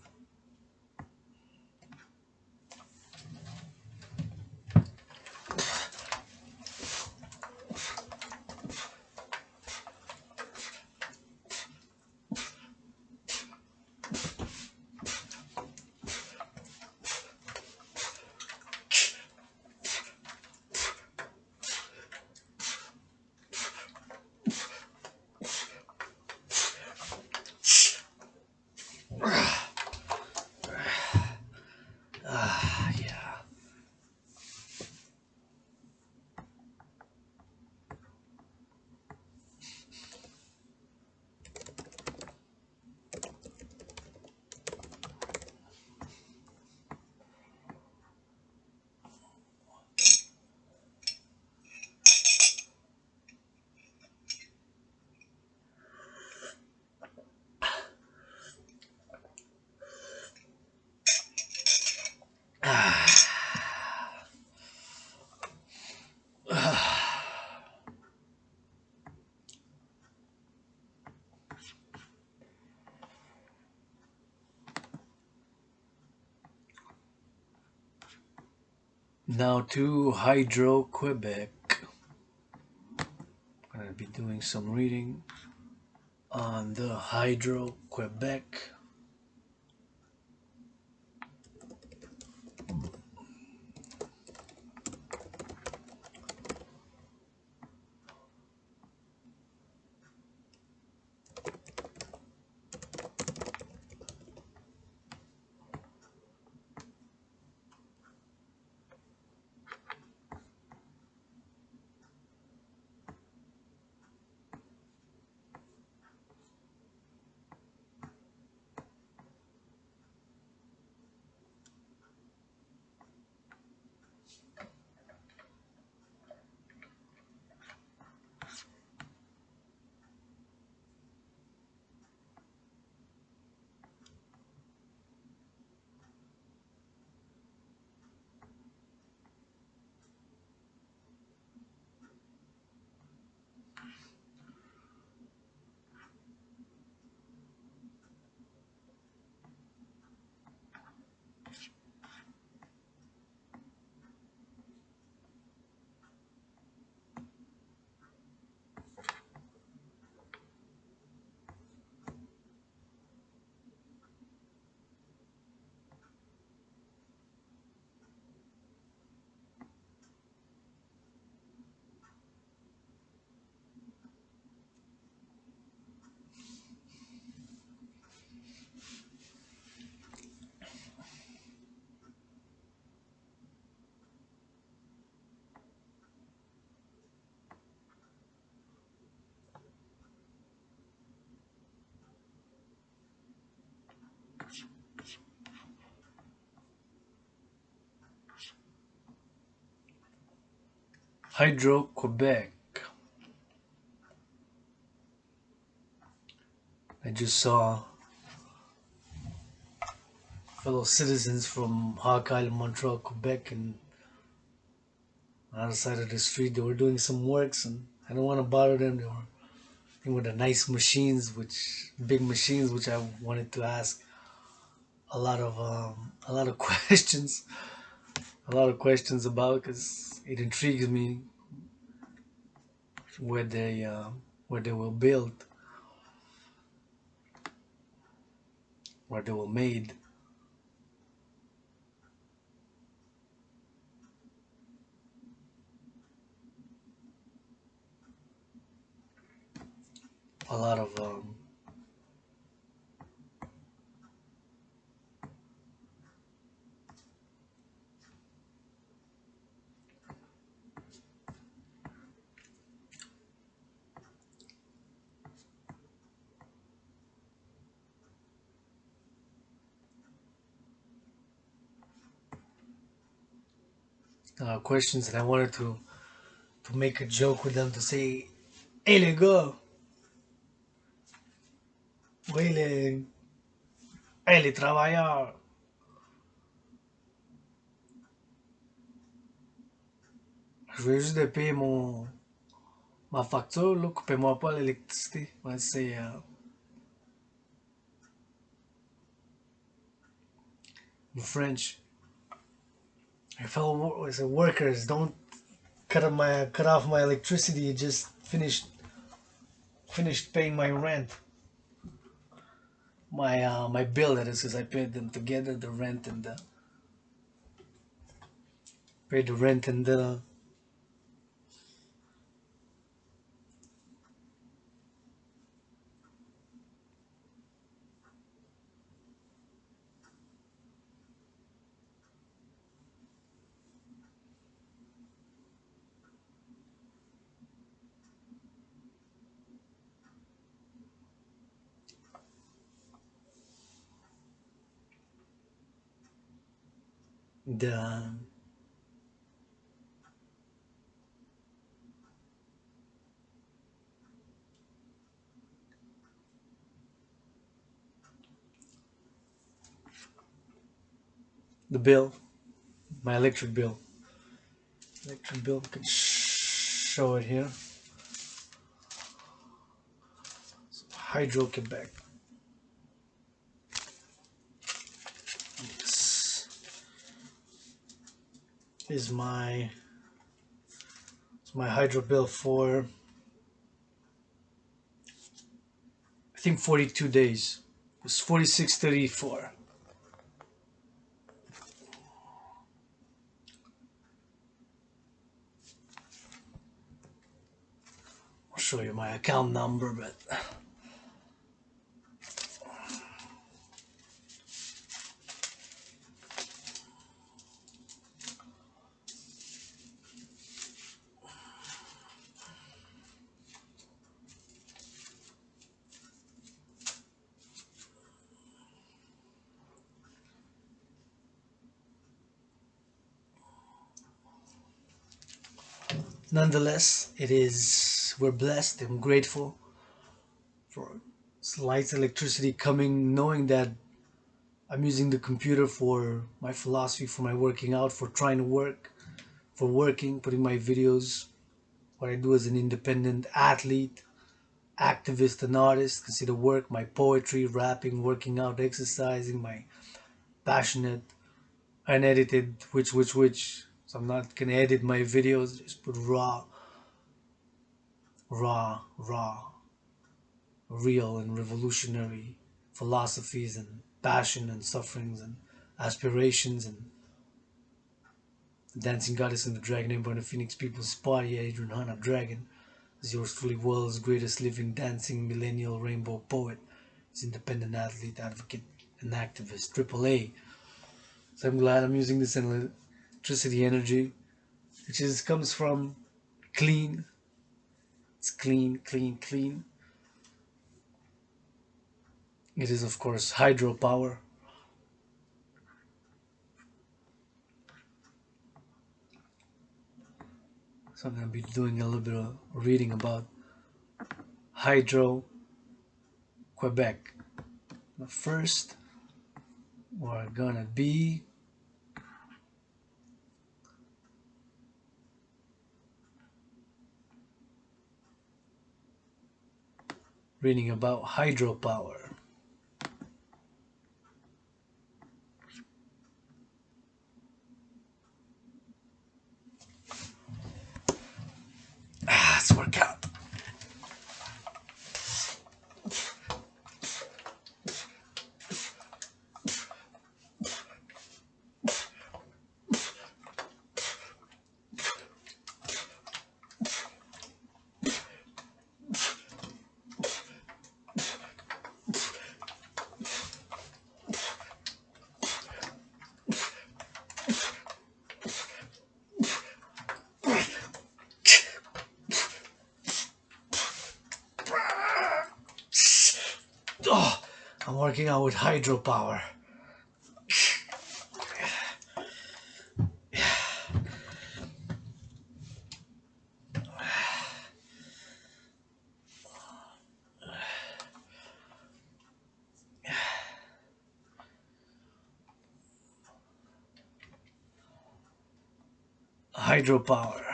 yeah. Now to Hydro Quebec. I'm gonna be doing some reading on the Hydro Quebec. Hydro Quebec. I just saw fellow citizens from Hawk Island, Montreal, Quebec, and on the other side of the street they were doing some works, and I don't want to bother them. They were the nice machines, which big machines, which I wanted to ask a lot of questions, about, because it intrigues me where they uh, where they were built, where they were made. A lot of questions, and I wanted to make a joke with them to say, "Hey les gars, ouais les travailleurs, Je vais juste de payer ma facture, là. Coupez-moi pas l'électricité. Ouais, c'est... in French. My fellow workers, don't cut off my electricity. You just finished paying my rent. My bill, that is, because I paid them together, the rent and the... Paid the rent and the... The... The bill. My electric bill. Electric bill, can show it here. Hydro Quebec. This is my hydro bill for, I think, 42 days. It was 46.34. I'll show you my account number, but nonetheless, we're blessed and grateful for slight electricity coming, knowing that I'm using the computer for my philosophy, for my working out, for trying to work, for working, putting my videos, what I do as an independent athlete, activist and artist, consider work, my poetry, rapping, working out, exercising, my passionate, unedited, which. So I'm not gonna edit my videos, just put raw, real and revolutionary philosophies and passion and sufferings and aspirations and the dancing goddess and the dragon emperor and the phoenix people's party, Adrian Hanna Dragan, is yours truly, world's greatest living dancing millennial rainbow poet, is independent athlete, advocate, and activist, AAA. So I'm glad I'm using this electricity energy, which comes from clean. It's clean. It is, of course, hydropower. So I'm going to be doing a little bit of reading about Hydro Quebec. But first, we're going to be reading about hydropower. Let's work out. Oh, I'm working out with hydropower. Hydropower.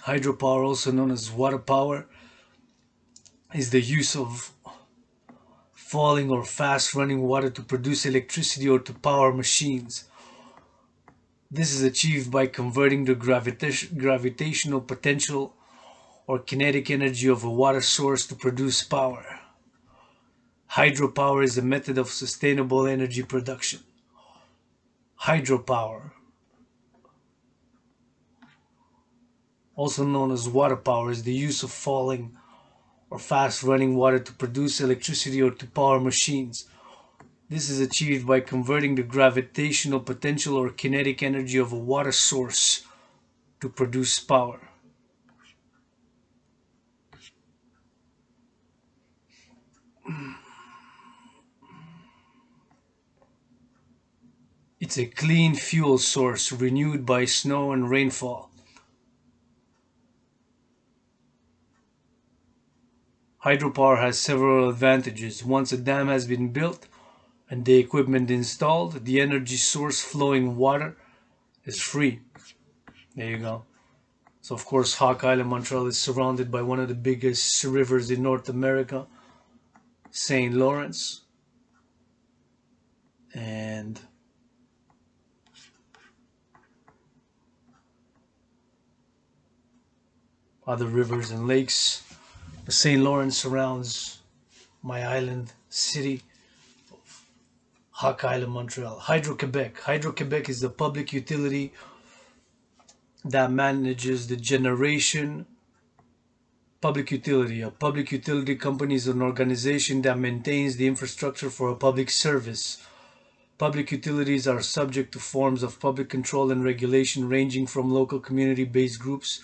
Hydropower, also known as water power, is the use of falling or fast running water to produce electricity or to power machines. This is achieved by converting the gravitational potential or kinetic energy of a water source to produce power. Hydropower is a method of sustainable energy production. Hydropower, also known as water power, is the use of falling or fast running water to produce electricity or to power machines. This is achieved by converting the gravitational potential or kinetic energy of a water source to produce power. It's a clean fuel source renewed by snow and rainfall. Hydropower has several advantages. Once a dam has been built and the equipment installed, the energy source flowing water is free. There you go. So of course Hawk Island, Montreal is surrounded by one of the biggest rivers in North America, St. Lawrence, and other rivers and lakes. The St. Lawrence surrounds my island city of Hawk Island, Montreal. Hydro-Quebec. Hydro-Quebec is the public utility that manages the generation. Public utility. A public utility company is an organization that maintains the infrastructure for a public service. Public utilities are subject to forms of public control and regulation ranging from local community-based groups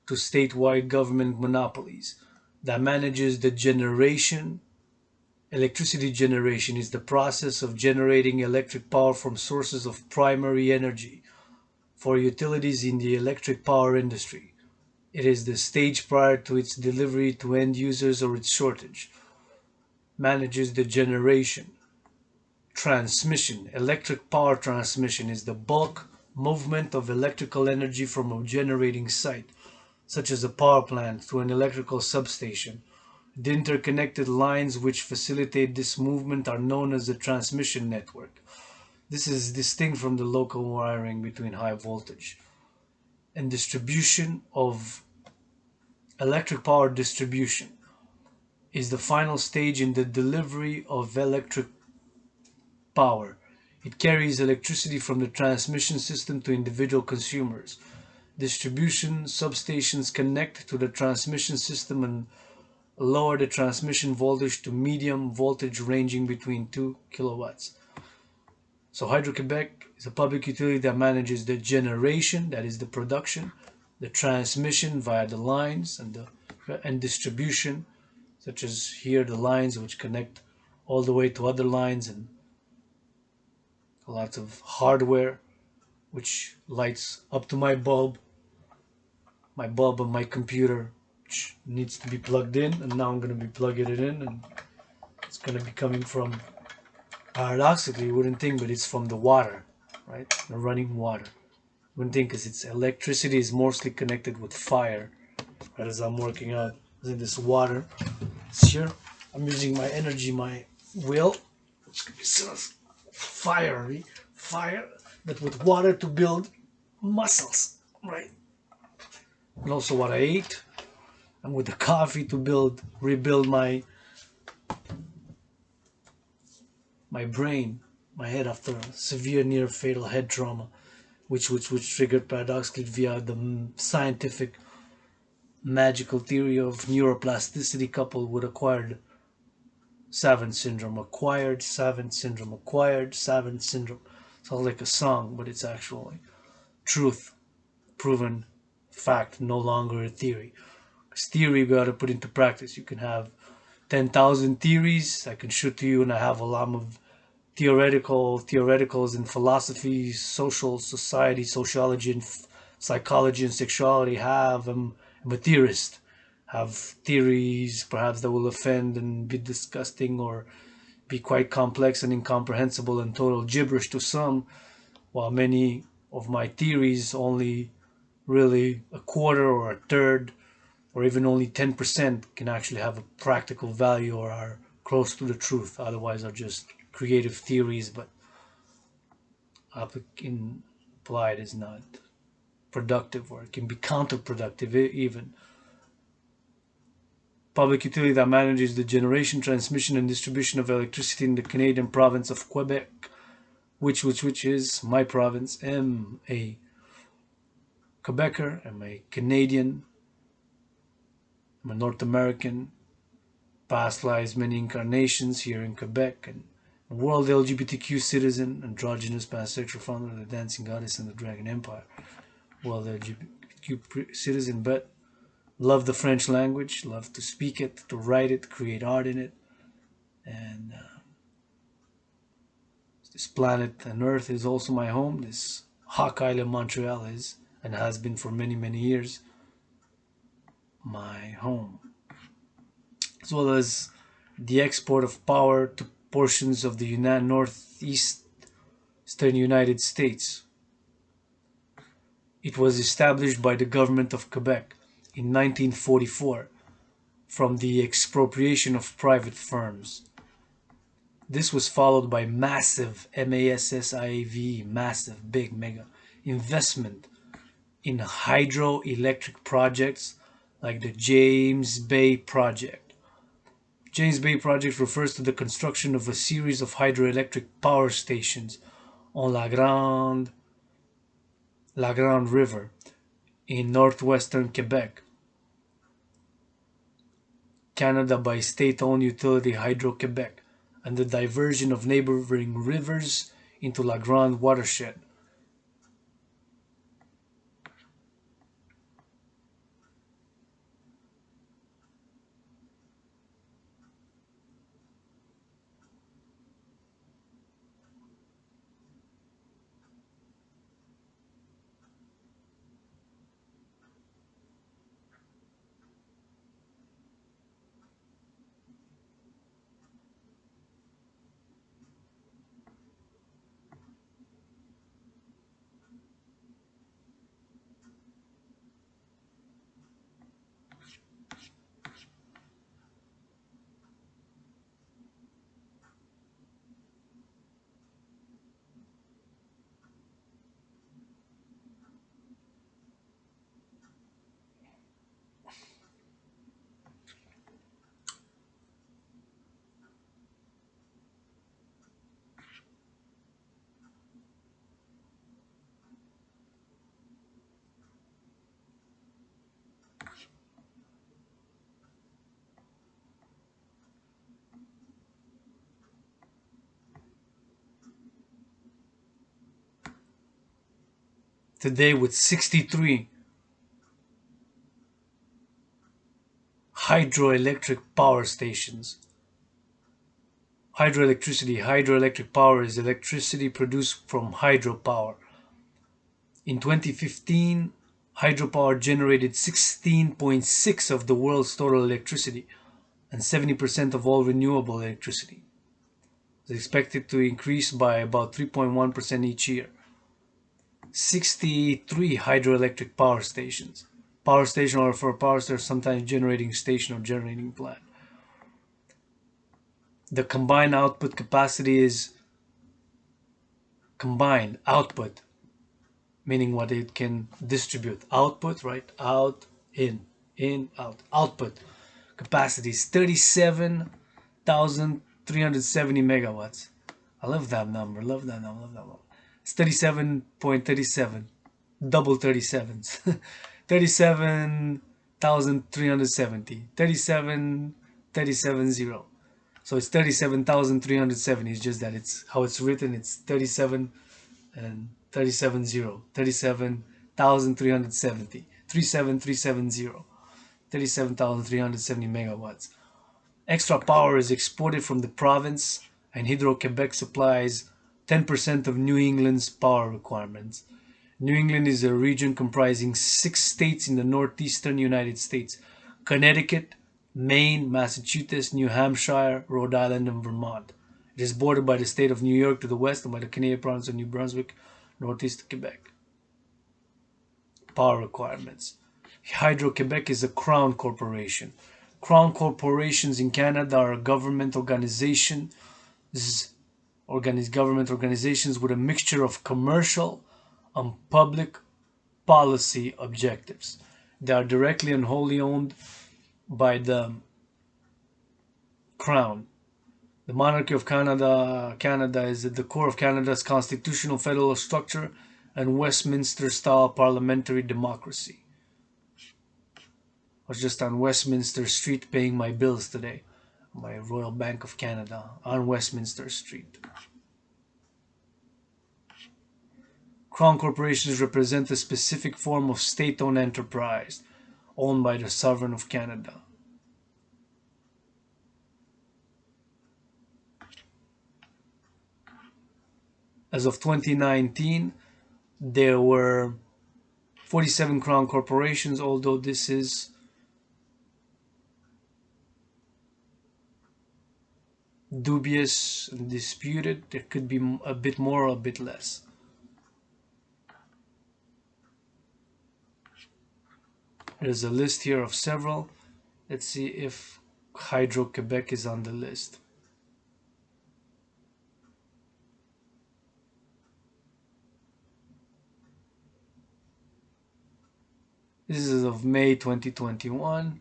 to statewide government monopolies that manages the generation. Electricity generation is the process of generating electric power from sources of primary energy for utilities in the electric power industry. It is the stage prior to its delivery to end users or its shortage. Manages the generation. Transmission. Electric power transmission is the bulk movement of electrical energy from a generating site, such as a power plant, to an electrical substation. The interconnected lines which facilitate this movement are known as the transmission network. This is distinct from the local wiring between high voltage. And distribution of electric power distribution is the final stage in the delivery of electric power. It carries electricity from the transmission system to individual consumers. Distribution substations connect to the transmission system and lower the transmission voltage to medium voltage ranging between 2 kilowatts. So Hydro-Quebec is a public utility that manages the generation, that is the production, the transmission via the lines, and distribution, such as here the lines which connect all the way to other lines, and lots of hardware which lights up to my bulb on my computer, which needs to be plugged in, and now I'm going to be plugging it in, and it's going to be coming from, paradoxically, you wouldn't think, but it's from the water, right? The running water. You wouldn't think, because it's electricity is mostly connected with fire, right? As I'm working out, using this water, it's here. I'm using my energy, my will, which could be sort of fiery, fire, but with water to build muscles, right? And also what I ate, and with the coffee to rebuild my brain, my head, after a severe near fatal head trauma, which triggered paradoxically via the scientific magical theory of neuroplasticity coupled with acquired Savant syndrome. Acquired Savant syndrome. Acquired Savant syndrome. Sounds like a song, but it's actually truth, proven fact, no longer a theory. Because theory we got to put into practice. You can have 10,000 theories I can shoot to you, and I have a lot of theoreticals in philosophy, social society, sociology, and psychology and sexuality. I'm a theorist. Have theories perhaps that will offend and be disgusting or be quite complex and incomprehensible and total gibberish to some, while many of my theories only really a quarter or a third or even only 10% can actually have a practical value or are close to the truth. Otherwise, are just creative theories, but implied is not productive, or it can be counterproductive even. Public utility that manages the generation, transmission, and distribution of electricity in the Canadian province of Quebec, which is my province. Am a Quebecer. I'm a Canadian. I'm a North American. Past lives, many incarnations here in Quebec, and a world LGBTQ citizen, androgynous pansexual founder of the Dancing Goddess and the Dragon Empire. World LGBTQ citizen, but love the French language, love to speak it, to write it, create art in it, and this planet and Earth is also my home. This Hawk Island, Montreal is, and has been for many, many years, my home. As well as the export of power to portions of the northeastern United States. It was established by the government of Quebec in 1944 from the expropriation of private firms. This was followed by massive massive, big, mega investment in hydroelectric projects like the James Bay Project. James Bay Project refers to the construction of a series of hydroelectric power stations on La Grande River in northwestern Quebec, Canada by state-owned utility Hydro-Quebec, and the diversion of neighboring rivers into La Grande watershed. Today, with 63 hydroelectric power stations. Hydroelectric power is electricity produced from hydropower. In 2015, hydropower generated 16.6% of the world's total electricity and 70% of all renewable electricity. It's expected to increase by about 3.1% each year. 63 hydroelectric power stations. Power station, or for power station, sometimes generating station or generating plant. The combined output capacity is combined output, meaning what it can distribute. Output, right? Out, in, out. Output capacity is 37,370 megawatts. I love that number. It's 37.37. Double 37s. 37,370. 37,370. So it's 37,370. It's just that it's how it's written. It's 37 and 370. 37,370. 37370. 37,370 megawatts. Extra power is exported from the province, and Hydro-Quebec supplies 10% of New England's power requirements. New England is a region comprising 6 states in the northeastern United States: Connecticut, Maine, Massachusetts, New Hampshire, Rhode Island, and Vermont. It is bordered by the state of New York to the west and by the Canadian province of New Brunswick, northeast of Quebec. power requirements. Hydro-Quebec is a crown corporation. Crown corporations in Canada are government organizations with a mixture of commercial and public policy objectives. They are directly and wholly owned by the Crown. The monarchy of Canada is at the core of Canada's constitutional federal structure and Westminster-style parliamentary democracy. I was just on Westminster Street paying my bills today. My Royal Bank of Canada on Westminster Street. Crown corporations represent a specific form of state-owned enterprise owned by the Sovereign of Canada. As of 2019, there were 47 Crown corporations, although this is dubious and disputed. There could be a bit more or a bit less. There's a list here of several. Let's see if Hydro-Quebec is on the list. This is of May 2021.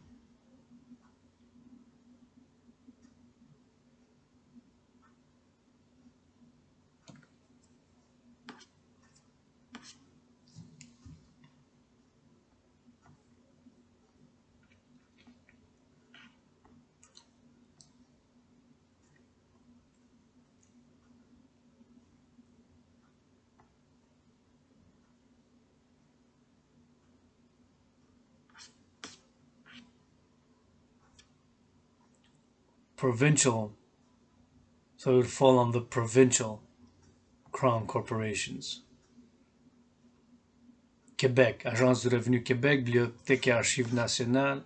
Provincial, so it would fall on the provincial Crown corporations. Québec, Agence du Revenu Québec, Bibliothèque et Archives nationales.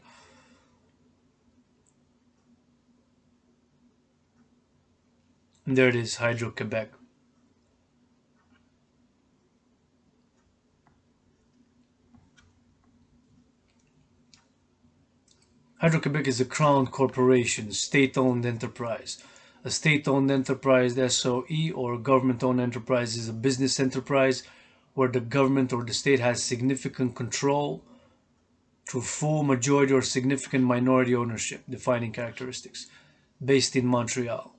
And there it is, Hydro-Québec. Hydro-Quebec is a Crown corporation, state-owned enterprise. A state-owned enterprise, SOE, or government-owned enterprise is a business enterprise where the government or the state has significant control through full majority or significant minority ownership, defining characteristics, based in Montreal,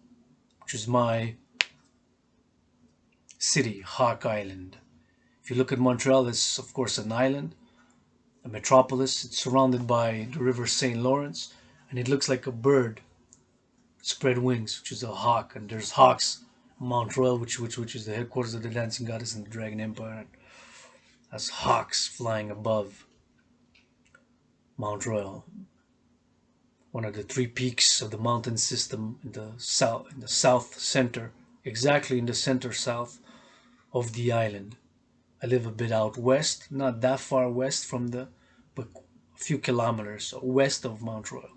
which is my city, Hawk Island. If you look at Montreal, it's of course an island, a metropolis. It's surrounded by the river St. Lawrence, and it looks like a bird spread wings, which is a hawk. And there's hawks in Montreal, which is the headquarters of the dancing goddess and the Dragon Empire. And that's hawks flying above Montreal, one of the three peaks of the mountain system in the south center, exactly in the center south of the island. I live a bit out west, not that far west from but a few kilometers so west of Montreal.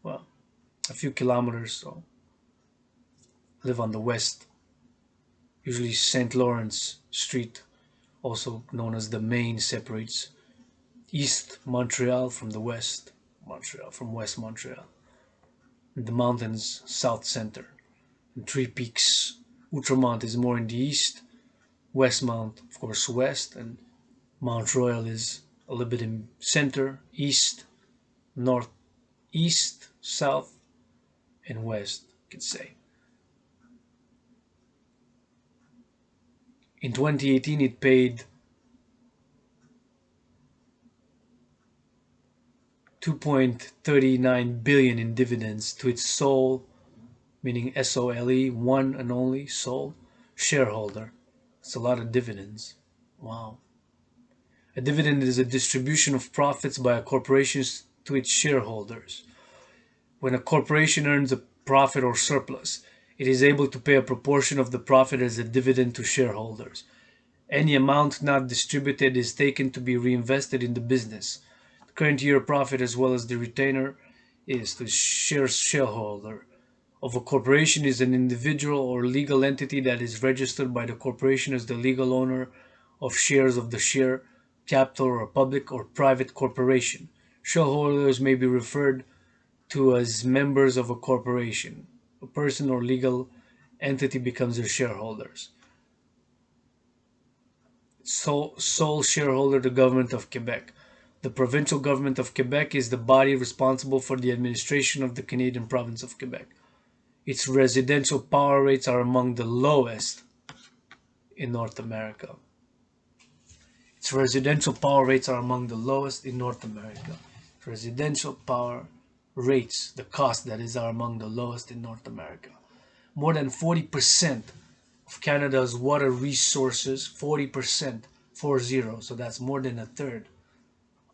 Well, a few kilometers, so I live on the west, usually St. Lawrence Street, also known as the Main, separates East Montreal from the West Montreal, from West Montreal. And the mountains, south center, and three peaks. Outremont is more in the east, Westmount, of course, west, and Mount Royal is a little bit in center, east, northeast, south, and west, you could say. In 2018, it paid $2.39 billion in dividends to its sole, meaning SOLE, one and only sole shareholder. It's a lot of dividends. Wow. A dividend is a distribution of profits by a corporation to its shareholders. When a corporation earns a profit or surplus, it is able to pay a proportion of the profit as a dividend to shareholders. Any amount not distributed is taken to be reinvested in the business. The current year profit, as well as the retainer, is to shareholder of a corporation is an individual or legal entity that is registered by the corporation as the legal owner of shares of the share chapter, or public or private corporation. Shareholders may be referred to as members of a corporation. A person or legal entity becomes their shareholders. Sole shareholder, the government of Quebec. The provincial government of Quebec is the body responsible for the administration of the Canadian province of Quebec. Its residential power rates are among the lowest in North America. Its residential power rates are among the lowest in North America. Residential power rates, the cost that is, are among the lowest in North America. More than 40% of Canada's water resources, 40%, 40, so that's more than a third.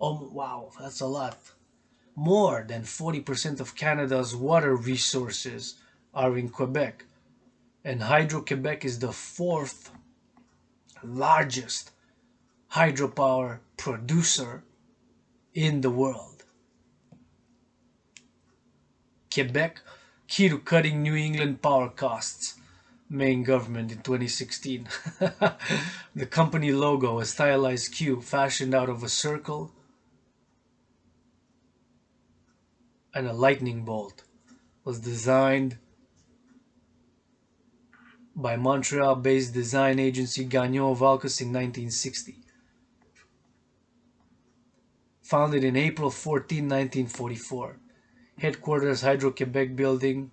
Oh, wow, that's a lot. More than 40% of Canada's water resources are in Quebec. And Hydro-Quebec is the fourth largest hydropower producer in the world. Quebec, key to cutting New England power costs. Main government in 2016. The company logo, a stylized Q fashioned out of a circle and a lightning bolt, was designed by Montreal-based design agency Gagnon Valcus in 1960. Founded in April 14, 1944. Headquarters Hydro-Quebec building.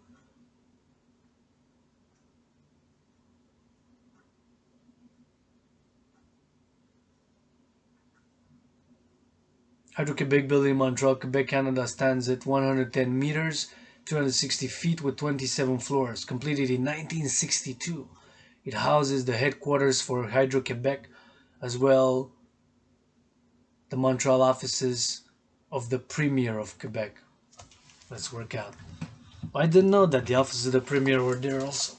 Hydro-Quebec building in Montreal, Quebec, Canada stands at 110 meters, 260 feet with 27 floors. Completed in 1962. It houses the headquarters for Hydro-Quebec as well the Montreal offices of the Premier of Quebec. Let's work out. I didn't know that the offices of the Premier were there also.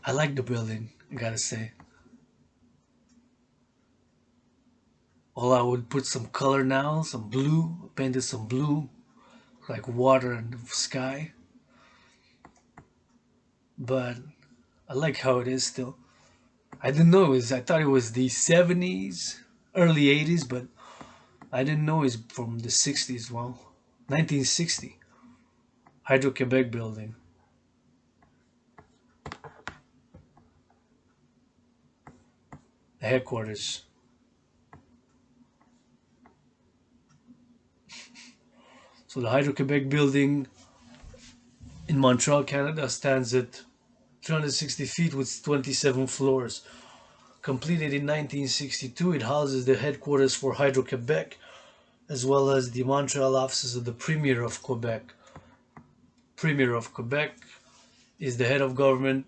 I like the building, I gotta say. All I would put some color now, some blue, painted some blue, like water and sky. But I like how it is still. I didn't know I thought it was the 70s, early 80s, but I didn't know it's from the 60s. Well, 1960. Hydro-Quebec building. The headquarters. So the Hydro-Quebec building in Montreal, Canada stands at 360 feet with 27 floors. Completed in 1962, it houses the headquarters for Hydro-Quebec as well as the Montreal offices of the Premier of Quebec. Premier of Quebec is the head of government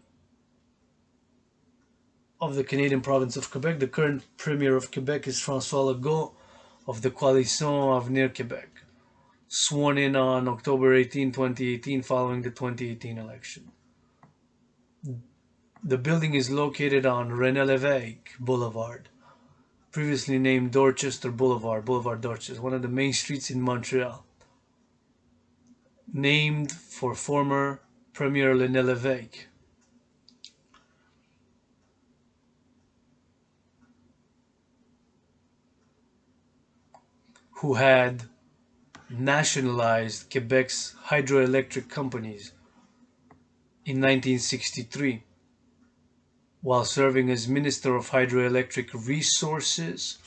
of the Canadian province of Quebec. The current Premier of Quebec is François Legault of the Coalition Avenir Québec, sworn in on October 18, 2018, following the 2018 election. The building is located on René Lévesque Boulevard, previously named Dorchester Boulevard, Boulevard Dorchester, one of the main streets in Montreal, named for former Premier René Lévesque. Who had nationalized Quebec's hydroelectric companies in 1963 while serving as Minister of Hydroelectric Resources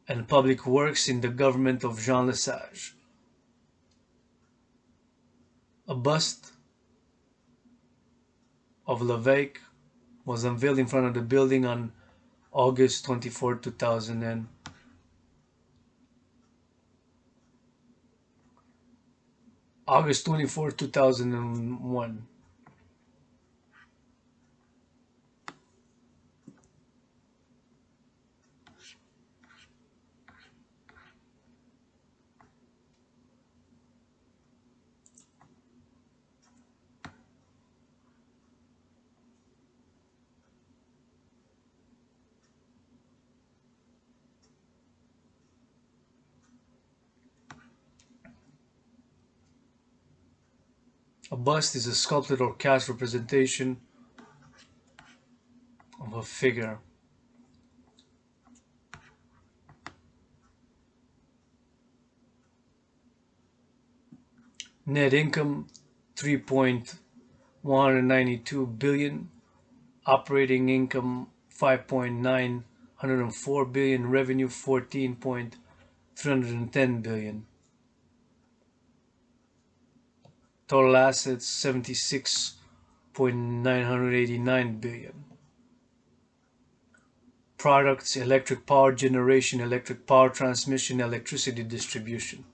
and Public Works in the government of Jean Lesage. A bust of Lévesque was unveiled in front of the building on August 24, 2000. August 24, 2001. A bust is a sculpted or cast representation of a figure. Net income 3.192 billion. Operating income 5.904 billion. Revenue 14.310 billion. Total assets 76.989 billion. Products: electric power generation, electric power transmission, electricity distribution.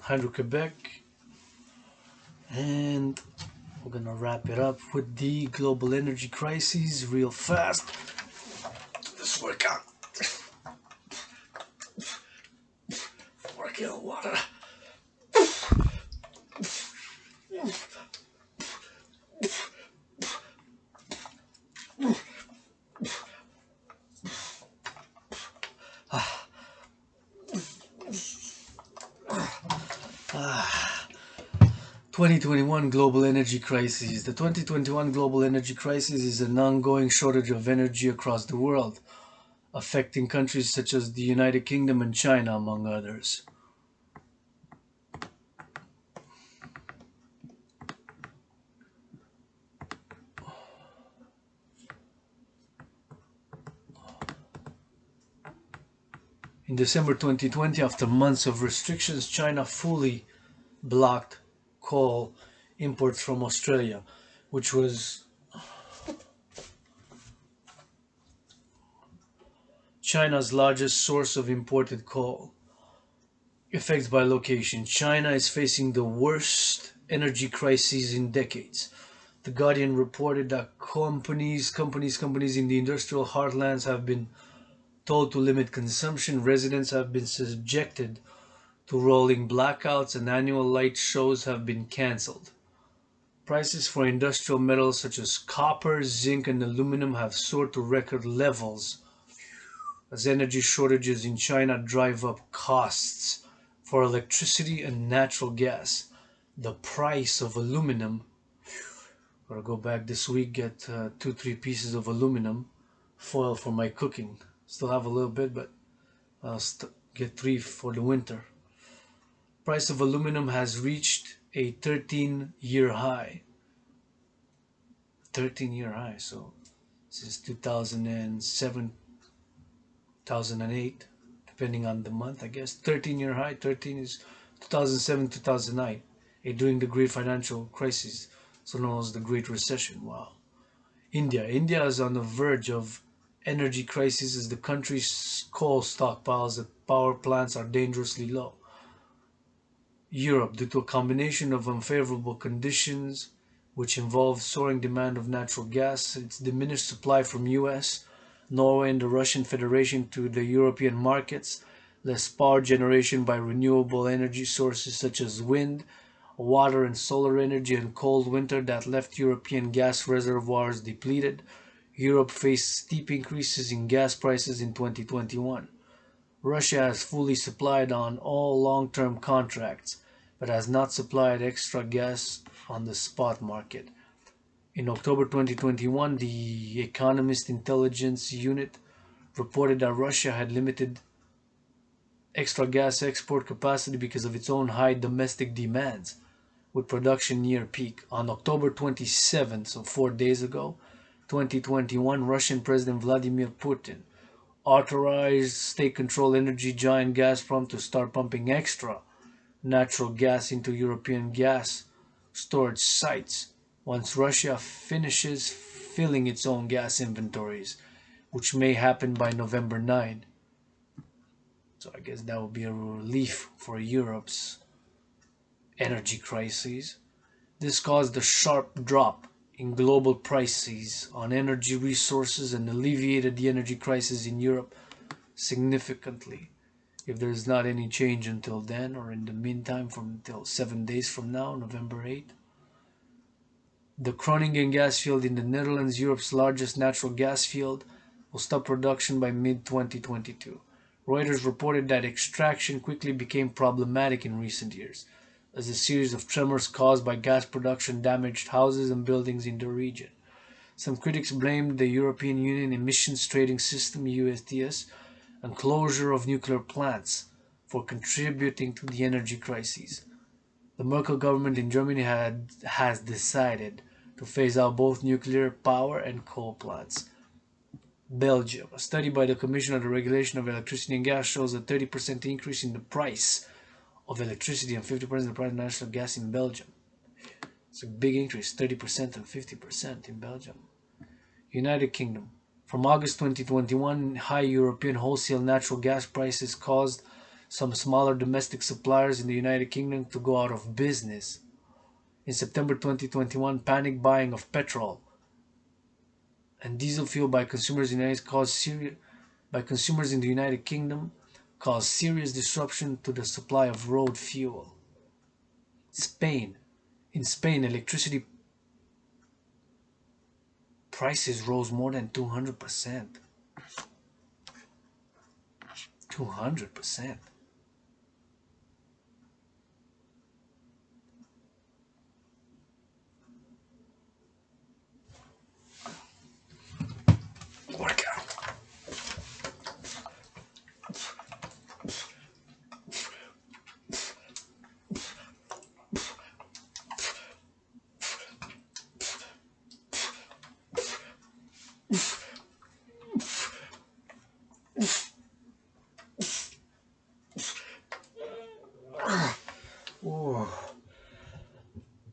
Hydro Quebec, and we're gonna wrap it up with the global energy crisis real fast. This workout. Working on water. 2021 global energy crisis. The 2021 global energy crisis is an ongoing shortage of energy across the world, affecting countries such as the United Kingdom and China, among others. In December 2020, after months of restrictions, China fully blocked coal imports from Australia, which was China's largest source of imported coal. Effects by location. China is facing the worst energy crisis in decades. The Guardian reported that companies in the industrial heartlands have been told to limit consumption. Residents have been subjected to rolling blackouts, and annual light shows have been cancelled. Prices for industrial metals such as copper, zinc, and aluminum have soared to record levels as energy shortages in China drive up costs for electricity and natural gas. The price of aluminum, gotta go back this week, get 2-3 pieces of aluminum foil for my cooking. Still have a little bit, but I'll get 3 for the winter. Price of aluminum has reached a 13-year high. 13-year high, so since 2007, 2008, depending on the month, I guess. 13-year high. 13 is 2007, 2009, during the Great Financial Crisis, so known as the Great Recession. Wow. India is on the verge of energy crisis as the country's coal stockpiles at power plants are dangerously low. Europe, due to a combination of unfavorable conditions, which involve soaring demand of natural gas, its diminished supply from US, Norway, and the Russian Federation to the European markets, less power generation by renewable energy sources such as wind, water and solar energy, and cold winter that left European gas reservoirs depleted, Europe faced steep increases in gas prices in 2021. Russia has fully supplied on all long-term contracts, but has not supplied extra gas on the spot market. In October 2021, the Economist Intelligence Unit reported that Russia had limited extra gas export capacity because of its own high domestic demands, with production near peak. On October 27, so 4 days ago, 2021, Russian President Vladimir Putin authorized state-controlled energy giant Gazprom to start pumping extra natural gas into European gas storage sites once Russia finishes filling its own gas inventories, which may happen by November 9. So I guess that will be a relief for Europe's energy crises. This caused a sharp drop in global prices on energy resources and alleviated the energy crisis in Europe significantly. If there's not any change until then, or in the meantime, until 7 days from now, November 8th. The Croningan gas field in the Netherlands, Europe's largest natural gas field, will stop production by mid-2022. Reuters reported that extraction quickly became problematic in recent years, as a series of tremors caused by gas production damaged houses and buildings in the region. Some critics blamed the European Union Emissions Trading System, EUTS, and closure of nuclear plants for contributing to the energy crisis. The Merkel government in Germany has decided to phase out both nuclear power and coal plants. Belgium. A study by the Commission on the Regulation of Electricity and Gas shows a 30% increase in the price of electricity and 50% of the price of natural gas in Belgium. It's a big increase, 30% and 50% in Belgium. United Kingdom. From August 2021, high European wholesale natural gas prices caused some smaller domestic suppliers in the United Kingdom to go out of business. In September 2021, panic buying of petrol and diesel fuel by consumers in the United Kingdom caused serious disruption to the supply of road fuel. In Spain, electricity prices rose more than 200%. 200%. Workout.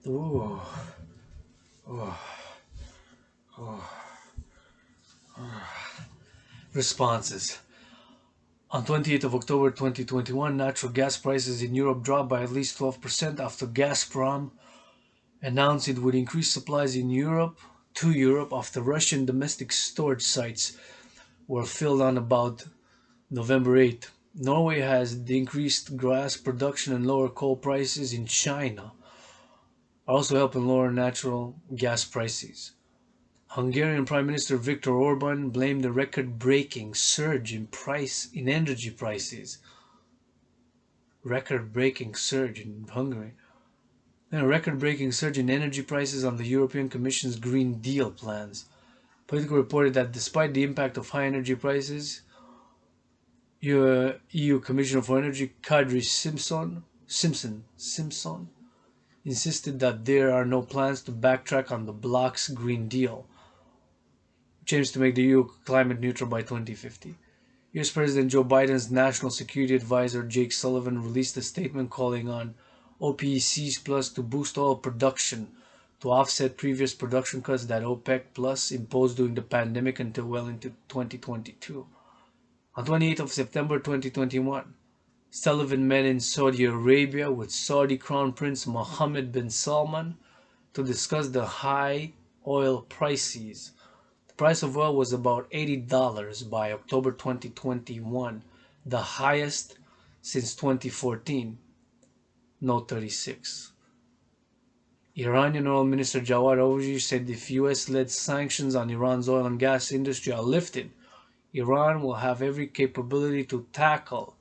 Ooh. Oh. Oh. Responses. On 28th of October 2021, natural gas prices in Europe dropped by at least 12% after Gazprom announced it would increase supplies in Europe to Europe after Russian domestic storage sites were filled on about November 8th. Norway has increased gas production and lower coal prices in China are also helping lower natural gas prices. Hungarian Prime Minister Viktor Orban blamed the record-breaking surge in energy prices. Record-breaking surge in Hungary. Then a record-breaking surge in energy prices on the European Commission's Green Deal plans. Politico reported that despite the impact of high energy prices, EU Commissioner for Energy Kadri Simpson insisted that there are no plans to backtrack on the bloc's Green Deal, which aims to make the EU climate neutral by 2050. US President Joe Biden's National Security Advisor Jake Sullivan released a statement calling on OPEC Plus to boost oil production to offset previous production cuts that OPEC Plus imposed during the pandemic until well into 2022. On 28th of September 2021, Sullivan met in Saudi Arabia with Saudi Crown Prince Mohammed bin Salman to discuss the high oil prices. The price of oil was about $80 by October 2021, the highest since 2014. Note 36. Iranian Oil Minister Jawad Zarif said if US-led sanctions on Iran's oil and gas industry are lifted, Iran will have every capability to tackle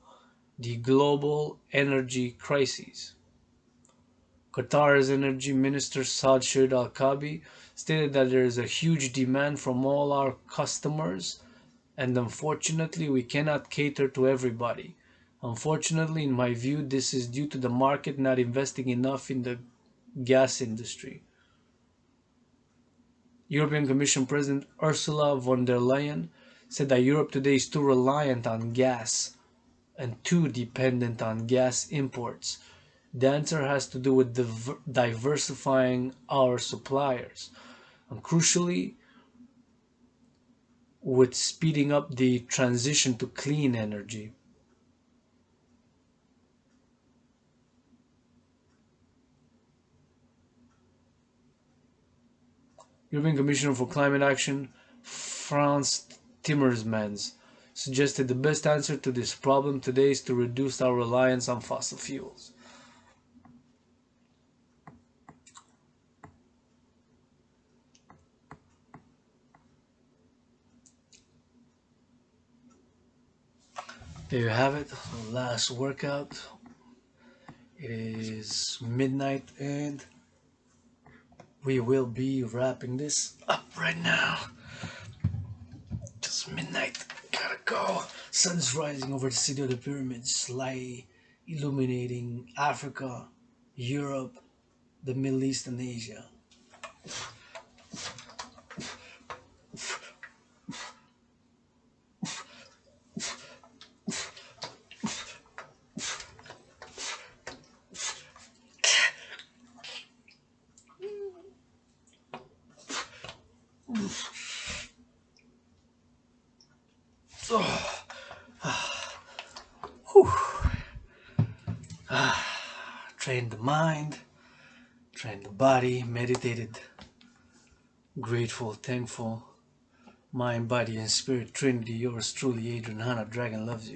the global energy crises. Qatar's Energy Minister Saad Shahid Al-Kabi stated that there is a huge demand from all our customers and unfortunately we cannot cater to everybody. Unfortunately, in my view, this is due to the market not investing enough in the gas industry. European Commission President Ursula von der Leyen said that Europe today is too reliant on gas and too dependent on gas imports. The answer has to do with diversifying our suppliers and crucially with speeding up the transition to clean energy. European Commissioner for Climate Action Frans Timmermans suggested the best answer to this problem today is to reduce our reliance on fossil fuels. There you have it, the last workout. It is midnight and we will be wrapping this up right now. Just midnight, gotta go. Sun's rising over the city of the pyramids, light illuminating Africa, Europe, the Middle East and Asia. Trained the mind, trained the body, meditated, grateful, thankful, mind, body, and spirit, Trinity. Yours truly, Adrian Hanna. Dragan loves you.